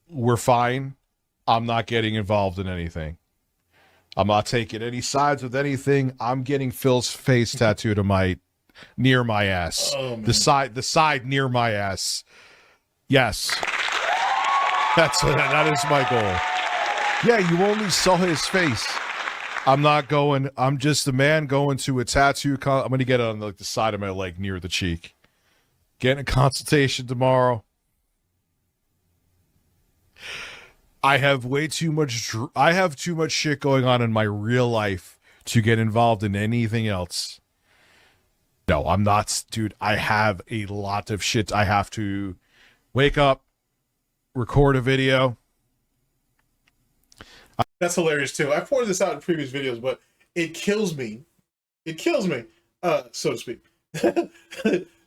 We're fine. I'm not getting involved in anything. I'm not taking any sides with anything. I'm getting Phil's face tattooed to near my ass. Oh, man. The side near my ass. Yes. That is my goal. Yeah, you only saw his face. I'm not going. I'm just a man going to a tattoo. I'm going to get it on the side of my leg near the cheek. Getting a consultation tomorrow. I have way too much. I have too much shit going on in my real life to get involved in anything else. No, I'm not, dude. I have a lot of shit. I have to wake up, record a video. That's hilarious too. I pointed this out in previous videos, but it kills me. It kills me, so to speak, that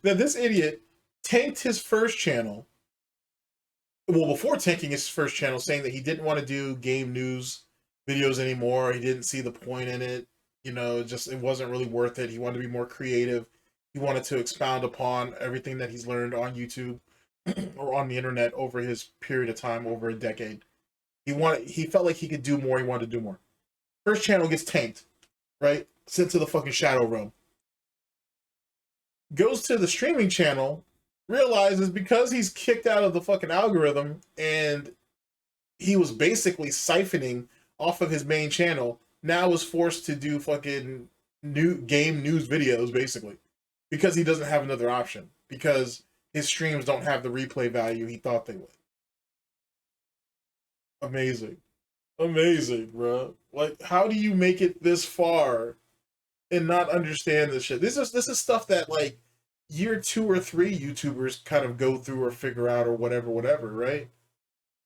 this idiot tanked his first channel. Well, before tanking his first channel, saying that he didn't want to do game news videos anymore. He didn't see the point in it. You know, it wasn't really worth it. He wanted to be more creative. He wanted to expound upon everything that he's learned on YouTube or on the internet over his period of time, over a decade. He felt like he could do more. He wanted to do more. First channel gets tanked, right? Sent to the fucking shadow realm. Goes to the streaming channel, realizes because he's kicked out of the fucking algorithm and he was basically siphoning off of his main channel, now is forced to do fucking new game news videos, basically, because he doesn't have another option, because his streams don't have the replay value he thought they would. Amazing. Amazing, bro. Like, how do you make it this far and not understand this shit? This is stuff that, like, year 2 or 3 YouTubers kind of go through or figure out or whatever, right?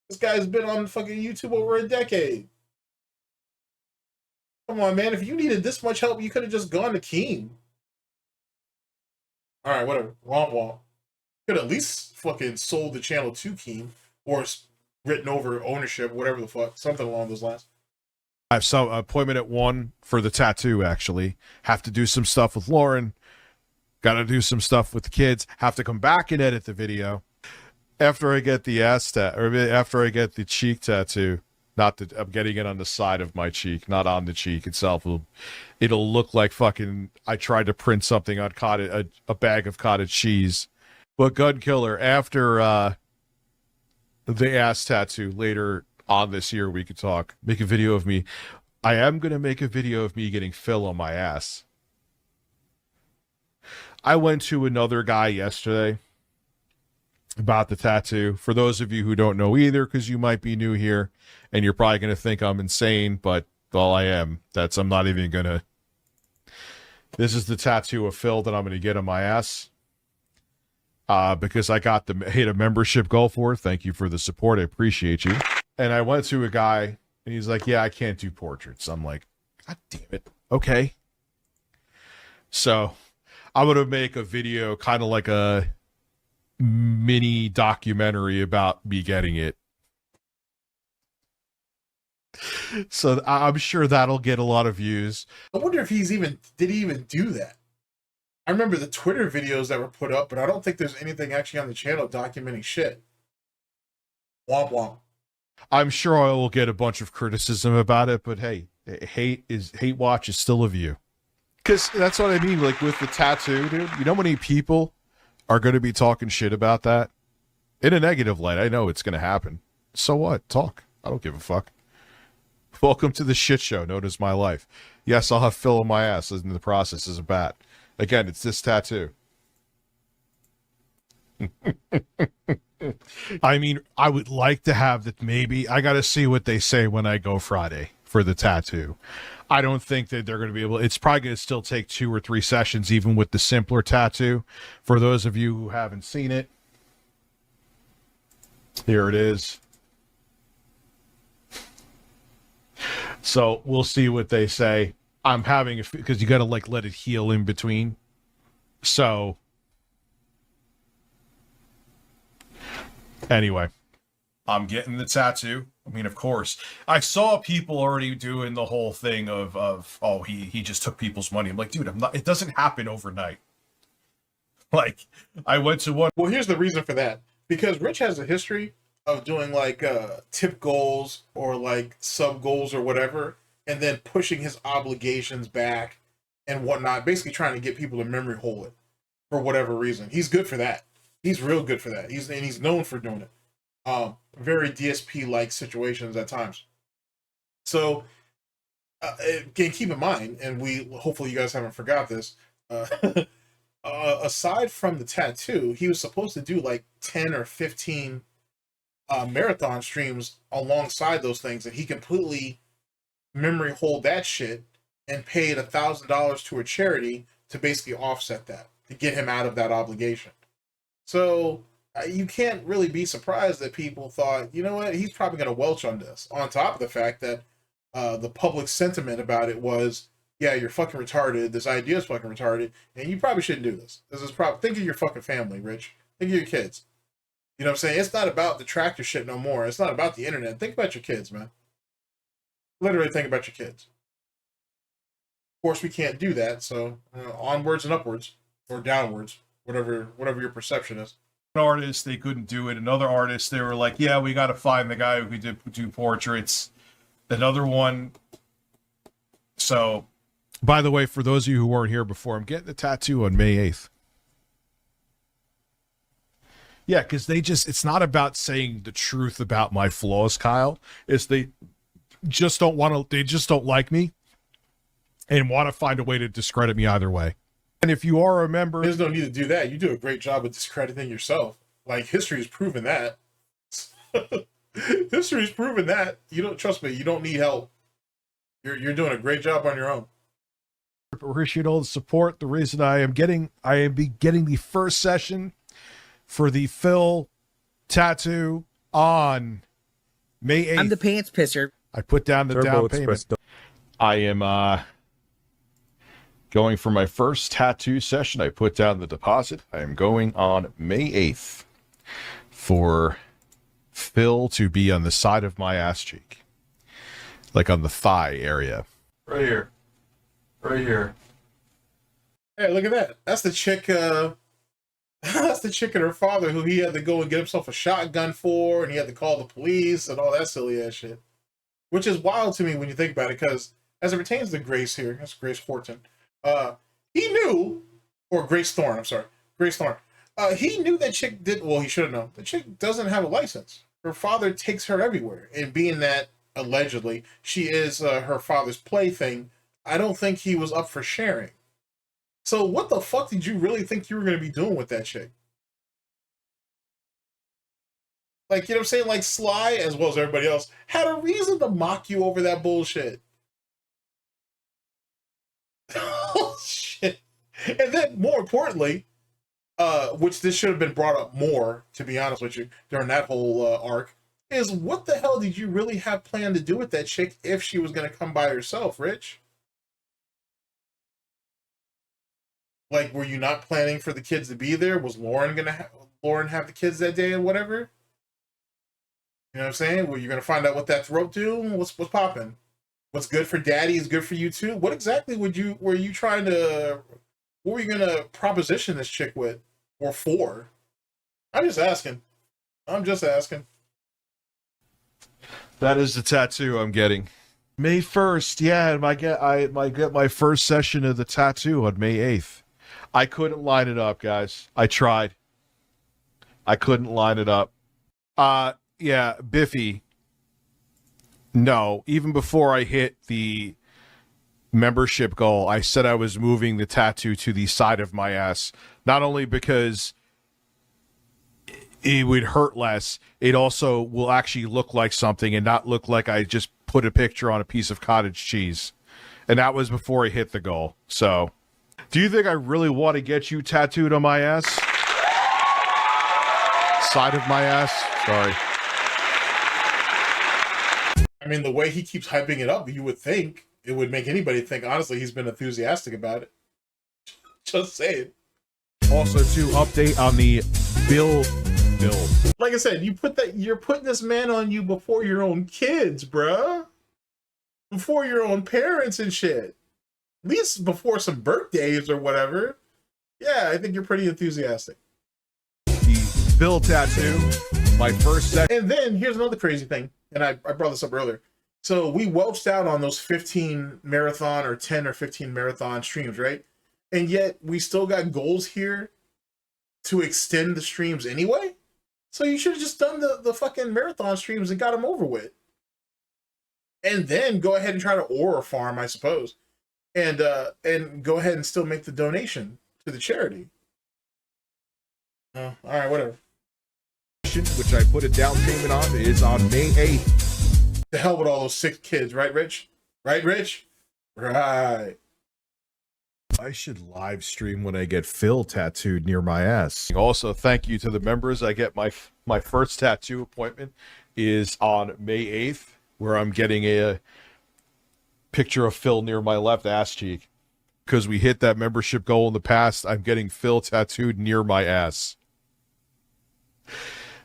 This guy's been on fucking YouTube over a decade. Come on, man. If you needed this much help, you could have just gone to Keem. Alright, whatever. Womp womp. Could at least fucking sold the channel to Keem, or written over ownership, whatever the fuck. Something along those lines. I have some appointment at 1 for the tattoo, actually. Have to do some stuff with Lauren. Got to do some stuff with the kids. Have to come back and edit the video. After I get the after I get the cheek tattoo, I'm getting it on the side of my cheek, not on the cheek itself. It'll look like fucking, I tried to print something on a bag of cottage cheese. But Gun Killer, after the ass tattoo later on this year, we could make a video of me. I am going to make a video of me getting Phil on my ass. I went to another guy yesterday about the tattoo. For those of you who don't know either, because you might be new here and you're probably going to think I'm insane, but well, I am. I'm not even going to. This is the tattoo of Phil that I'm going to get on my ass. Because I hit a membership goal for it. Thank you for the support. I appreciate you. And I went to a guy and he's like, yeah, I can't do portraits. I'm like, God damn it. Okay. So I'm going to make a video, kind of like a mini documentary about me getting it. So I'm sure that'll get a lot of views. I wonder if did he even do that? I remember the Twitter videos that were put up, but I don't think there's anything actually on the channel documenting shit. Womp womp. I'm sure I will get a bunch of criticism about it, but hey, hate watch is still a view. Because that's what I mean, like with the tattoo, dude. You know how many people are going to be talking shit about that? In a negative light, I know it's going to happen. So what? Talk. I don't give a fuck. Welcome to the shit show known as my life. Yes, I'll have Phil on my ass in the process as a bat. Again, it's this tattoo. I mean, I would like to have that. Maybe I got to see what they say when I go Friday for the tattoo. I don't think that they're going to be able. It's probably going to still take 2 or 3 sessions, even with the simpler tattoo. For those of you who haven't seen it, here it is. So we'll see what they say. I'm having because you got to like let it heal in between. So, anyway, I'm getting the tattoo. I mean, of course, I saw people already doing the whole thing of oh, he just took people's money. I'm like, dude, I'm not. It doesn't happen overnight. Like, I went to one. Well, here's the reason for that. Because Rich has a history of doing like tip goals or like sub goals or whatever, and then pushing his obligations back and whatnot, basically trying to get people to memory hole it for whatever reason. He's good for that. He's real good for that. He's known for doing it. Very DSP-like situations at times. So, again, keep in mind, and hopefully you guys haven't forgot this, aside from the tattoo, he was supposed to do like 10 or 15 marathon streams alongside those things, and he completely memory hold that shit and paid $1,000 to a charity to basically offset that, to get him out of that obligation. So you can't really be surprised that people thought, you know what, he's probably going to welch on this, on top of the fact that the public sentiment about it was, yeah, you're fucking retarded, this idea is fucking retarded, and you probably shouldn't do this. This is probably, think of your fucking family, Rich. Think of your kids. You know what I'm saying? It's not about the tractor shit no more. It's not about the internet. Think about your kids, man. Literally think about your kids. Of course, we can't do that, so onwards and upwards, or downwards, whatever your perception is. Artists, they couldn't do it. Another artist, they were like, yeah, we got to find the guy who could do portraits. Another one. So, by the way, for those of you who weren't here before, I'm getting a tattoo on May 8th. Yeah, because it's not about saying the truth about my flaws, Kyle. It's they just don't like me and want to find a way to discredit me either way. And if you are a member, there's no need to do that. You do a great job of discrediting yourself. Like, history has proven that. History's proven that. You don't, trust me, you don't need help. You're doing a great job on your own. Appreciate all the support. The reason I am getting the first session for the Phil tattoo on May 8th. I'm the pants pisser. I put down the down payment. I am going for my first tattoo session. I put down the deposit. I am going on May 8th for Phil to be on the side of my ass cheek. Like on the thigh area. Right here. Right here. Hey, look at that. That's the chick, that's the chick and her father who he had to go and get himself a shotgun for, and he had to call the police and all that silly ass shit. Which is wild to me when you think about it, because as it pertains to Grace here, that's Grace Horton, he knew, or Grace Thorne, I'm sorry, Grace Thorne, he knew that chick did, well, he should have known, the chick doesn't have a license. Her father takes her everywhere, and being that, allegedly, she is her father's plaything, I don't think he was up for sharing. So what the fuck did you really think you were going to be doing with that chick? Like, you know what I'm saying? Like, Sly, as well as everybody else, had a reason to mock you over that bullshit. Oh, shit. And then, more importantly, which this should have been brought up more, to be honest with you, during that whole arc, is what the hell did you really have planned to do with that chick if she was going to come by herself, Rich? Like, were you not planning for the kids to be there? Was Lauren going to Lauren have the kids that day or whatever? You know what I'm saying? Well, you're going to find out what that throat do? What's popping? What's good for daddy is good for you too? What exactly were you trying to, what were you going to proposition this chick with or for? I'm just asking. That is the tattoo I'm getting. May 1st, yeah, I might get my first session of the tattoo on May 8th. I couldn't line it up, guys. I tried. I couldn't line it up. Yeah, Biffy. No, even before I hit the membership goal, I said I was moving the tattoo to the side of my ass. Not only because it would hurt less, it also will actually look like something and not look like I just put a picture on a piece of cottage cheese. And that was before I hit the goal. So, do you think I really want to get you tattooed on my ass? Side of my ass? Sorry. I mean, the way he keeps hyping it up, you would think it would make anybody think, honestly, he's been enthusiastic about it. Just saying. Also, to update on the bill. Like I said, you're putting this man on you before your own kids, bruh. Before your own parents and shit. At least before some birthdays or whatever. Yeah, I think you're pretty enthusiastic. The bill tattoo, my first set. And then here's another crazy thing, and I brought this up earlier. So we welched out on those 15 marathon or 10 or 15 marathon streams, right? And yet we still got goals here to extend the streams anyway. So you should have just done the fucking marathon streams and got them over with. And then go ahead and try to aura farm, I suppose. And go ahead and still make the donation to the charity. All right, whatever. Which I put a down payment on is on May 8th. The hell with all those sick kids, right, Rich? Right, Rich? Right. I should live stream when I get Phil tattooed near my ass. Also, thank you to the members. I get my first tattoo appointment is on May 8th, where I'm getting a picture of Phil near my left ass cheek. Because we hit that membership goal in the past, I'm getting Phil tattooed near my ass.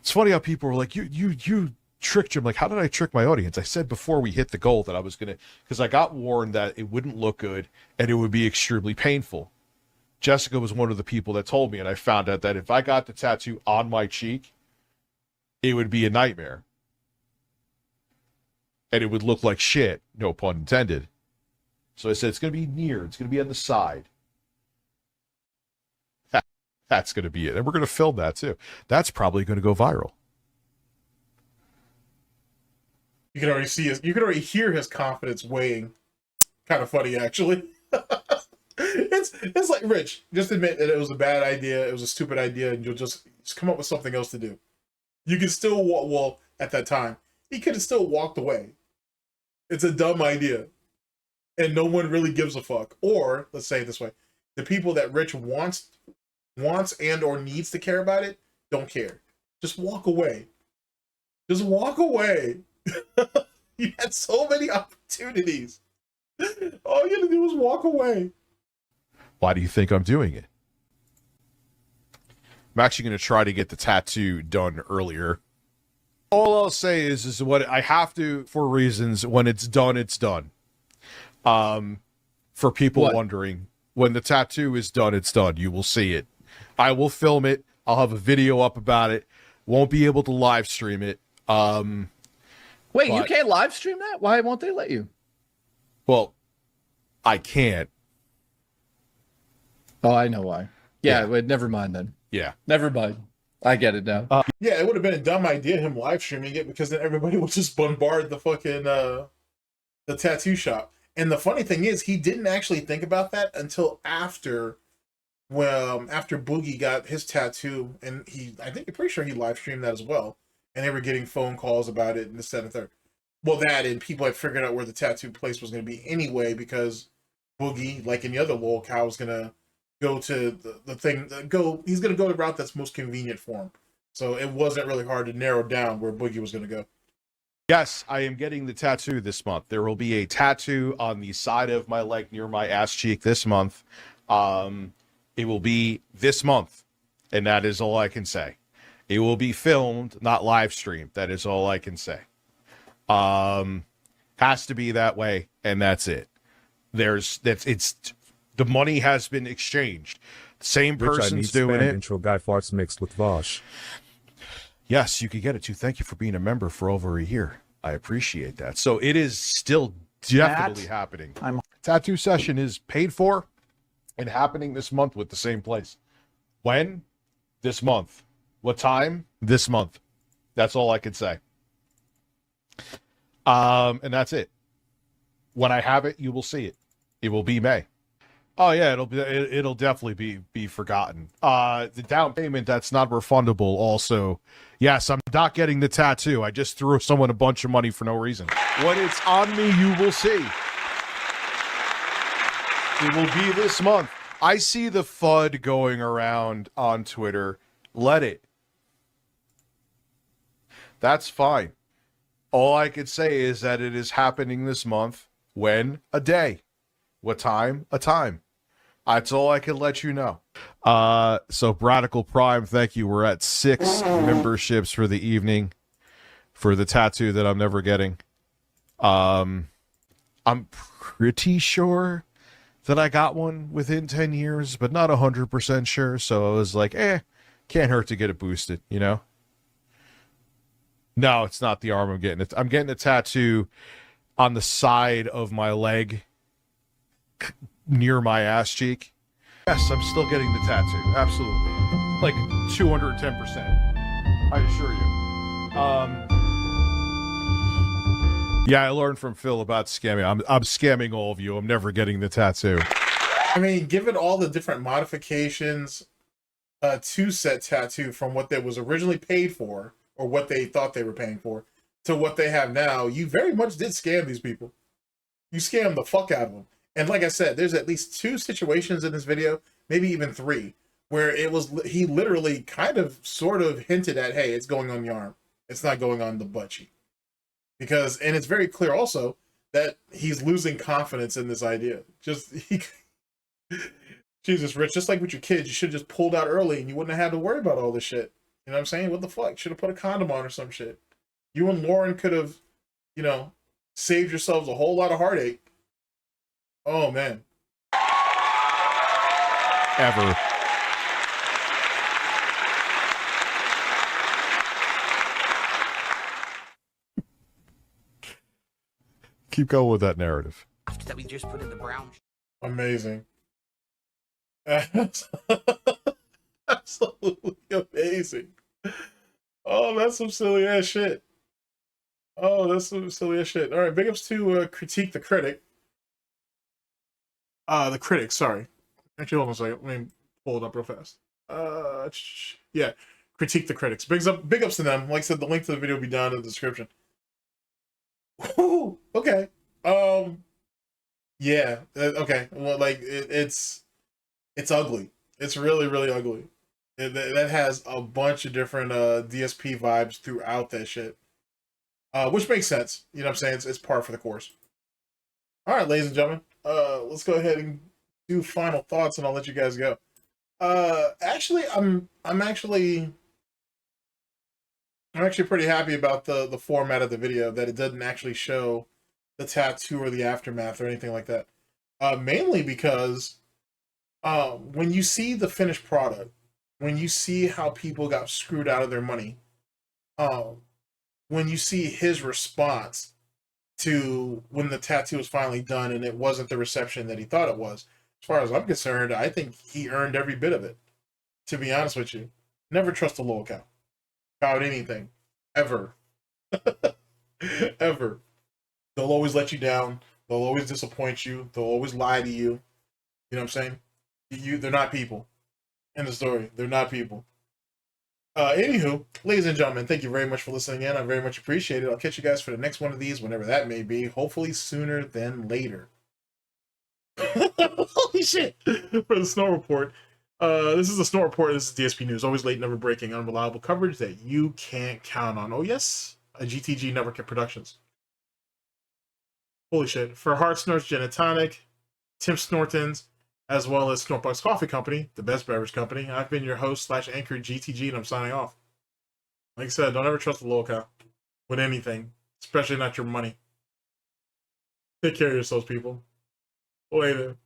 It's funny how people were like, you tricked you. I'm like, how did I trick my audience? I said before we hit the goal that I was going to, because I got warned that it wouldn't look good and it would be extremely painful. Jessica was one of the people that told me, and I found out that if I got the tattoo on my cheek, it would be a nightmare. And it would look like shit, no pun intended. So I said, it's going to be near, it's going to be on the side. That's going to be it. And we're going to film that too. That's probably going to go viral. You can already see you can already hear his confidence weighing. Kind of funny, actually. it's like, Rich, just admit that it was a bad idea, it was a stupid idea, and you'll just come up with something else to do. You can still well, at that time, he could have still walked away. It's a dumb idea. And no one really gives a fuck. Or, let's say it this way, the people that Rich wants and or needs to care about it don't care. Just walk away. Just walk away. You had so many opportunities. All you had to do was walk away. Why do you think I'm doing it? I'm actually going to try to get the tattoo done earlier. All I'll say is what I have to, for reasons, when it's done, it's done. For people wondering, when the tattoo is done, it's done. You will see it. I will film it. I'll have a video up about it. Won't be able to live stream it. Wait, you can't live stream that? Why won't they let you? Well, I can't. Oh, I know why. Yeah, wait, never mind then. Yeah. Never mind. I get it now. Yeah, it would have been a dumb idea him live streaming it, because then everybody would just bombard the fucking the tattoo shop. And the funny thing is, he didn't actually think about that until after Boogie got his tattoo, and I'm pretty sure he live streamed that as well. And they were getting phone calls about it and this, that, and the third. Well, that, and people had figured out where the tattoo place was going to be anyway, because Boogie, like any other lol cow, was going to go to the thing. He's going to go the route that's most convenient for him. So it wasn't really hard to narrow down where Boogie was going to go. Yes, I am getting the tattoo this month. There will be a tattoo on the side of my leg near my ass cheek this month. It will be this month, and that is all I can say. It will be filmed, not live streamed. That is all I can say. Has to be that way, and that's it. The money has been exchanged. The same person's doing it. Intro guy farts mixed with Vosh. Yes, you could get it too. Thank you for being a member for over a year. I appreciate that. So it is still definitely happening. Tattoo session is paid for and happening this month with the same place. When? This month. What time? This month. That's all I could say. And that's it. When I have it, you will see it. It will be May. Oh yeah, it'll definitely be forgotten. The down payment that's not refundable. Also, yes, I'm not getting the tattoo. I just threw someone a bunch of money for no reason. When it's on me, you will see. It will be this month. I see the FUD going around on Twitter. Let it. That's fine. All I could say is that it is happening this month. When? A day. What time? A time. That's all I can let you know. So Radical Prime, thank you. We're at 6 memberships for the evening for the tattoo that I'm never getting. I'm pretty sure that I got one within 10 years, but not 100% sure. So I was like, can't hurt to get it boosted, you know? No, it's not the arm I'm getting. I'm getting a tattoo on the side of my leg near my ass cheek. Yes, I'm still getting the tattoo. Absolutely. Like 210%. I assure you. Yeah, I learned from Phil about scamming. I'm scamming all of you. I'm never getting the tattoo. I mean, given all the different modifications to said tattoo from what they was originally paid for, or what they thought they were paying for, to what they have now, you very much did scam these people. You scammed the fuck out of them. And like I said, there's at least 2 situations in this video, maybe even 3, where he literally kind of sort of hinted at, hey, it's going on your arm. It's not going on the butt cheek. Because, and it's very clear also that he's losing confidence in this idea. Jesus, Rich, just like with your kids, you should have just pulled out early and you wouldn't have had to worry about all this shit. You know what I'm saying? What the fuck? Should have put a condom on or some shit. You and Lauren could have, you know, saved yourselves a whole lot of heartache. Oh, man. Ever. Keep going with that narrative. That we just put in the brown. Amazing. Absolutely amazing. Oh, that's some silly ass shit. Oh, that's some silly ass shit. All right, big ups to Critique the Critic. The Critic, sorry. Actually, hold on a second. Let me pull it up real fast. Yeah, Critique the Critics. Big ups to them. Like I said, the link to the video will be down in the description. Woo, okay. Yeah. Okay. Well, like it's ugly. It's really, really ugly. That has a bunch of different DSP vibes throughout that shit. Which makes sense. You know what I'm saying? It's par for the course. All right, ladies and gentlemen. Let's go ahead and do final thoughts, and I'll let you guys go. Actually, I'm actually pretty happy about the format of the video, that it doesn't actually show the tattoo or the aftermath or anything like that. Mainly because when you see the finished product, when you see how people got screwed out of their money, when you see his response to when the tattoo was finally done and it wasn't the reception that he thought it was, as far as I'm concerned, I think he earned every bit of it. To be honest with you, never trust a little cow about anything, ever. Ever. They'll always let you down. They'll always disappoint you. They'll always lie to you. You know what I'm saying? They're not people. End of story. They're not people. Anywho, ladies and gentlemen, thank you very much for listening in. I very much appreciate it. I'll catch you guys for the next one of these, whenever that may be. Hopefully sooner than later. Holy shit! For the Snort Report. This is the Snort Report. This is DSP News. Always late, never breaking, unreliable coverage that you can't count on. Oh yes, a GTG Network Productions. Holy shit. For Heart Snorts Gin and Tonic, Tim Snortons, as well as SnortBucks Coffee Company, the best beverage company, I've been your host / anchor GTG, and I'm signing off. Like I said, don't ever trust the local cow with anything, especially not your money. Take care of yourselves, people. Later.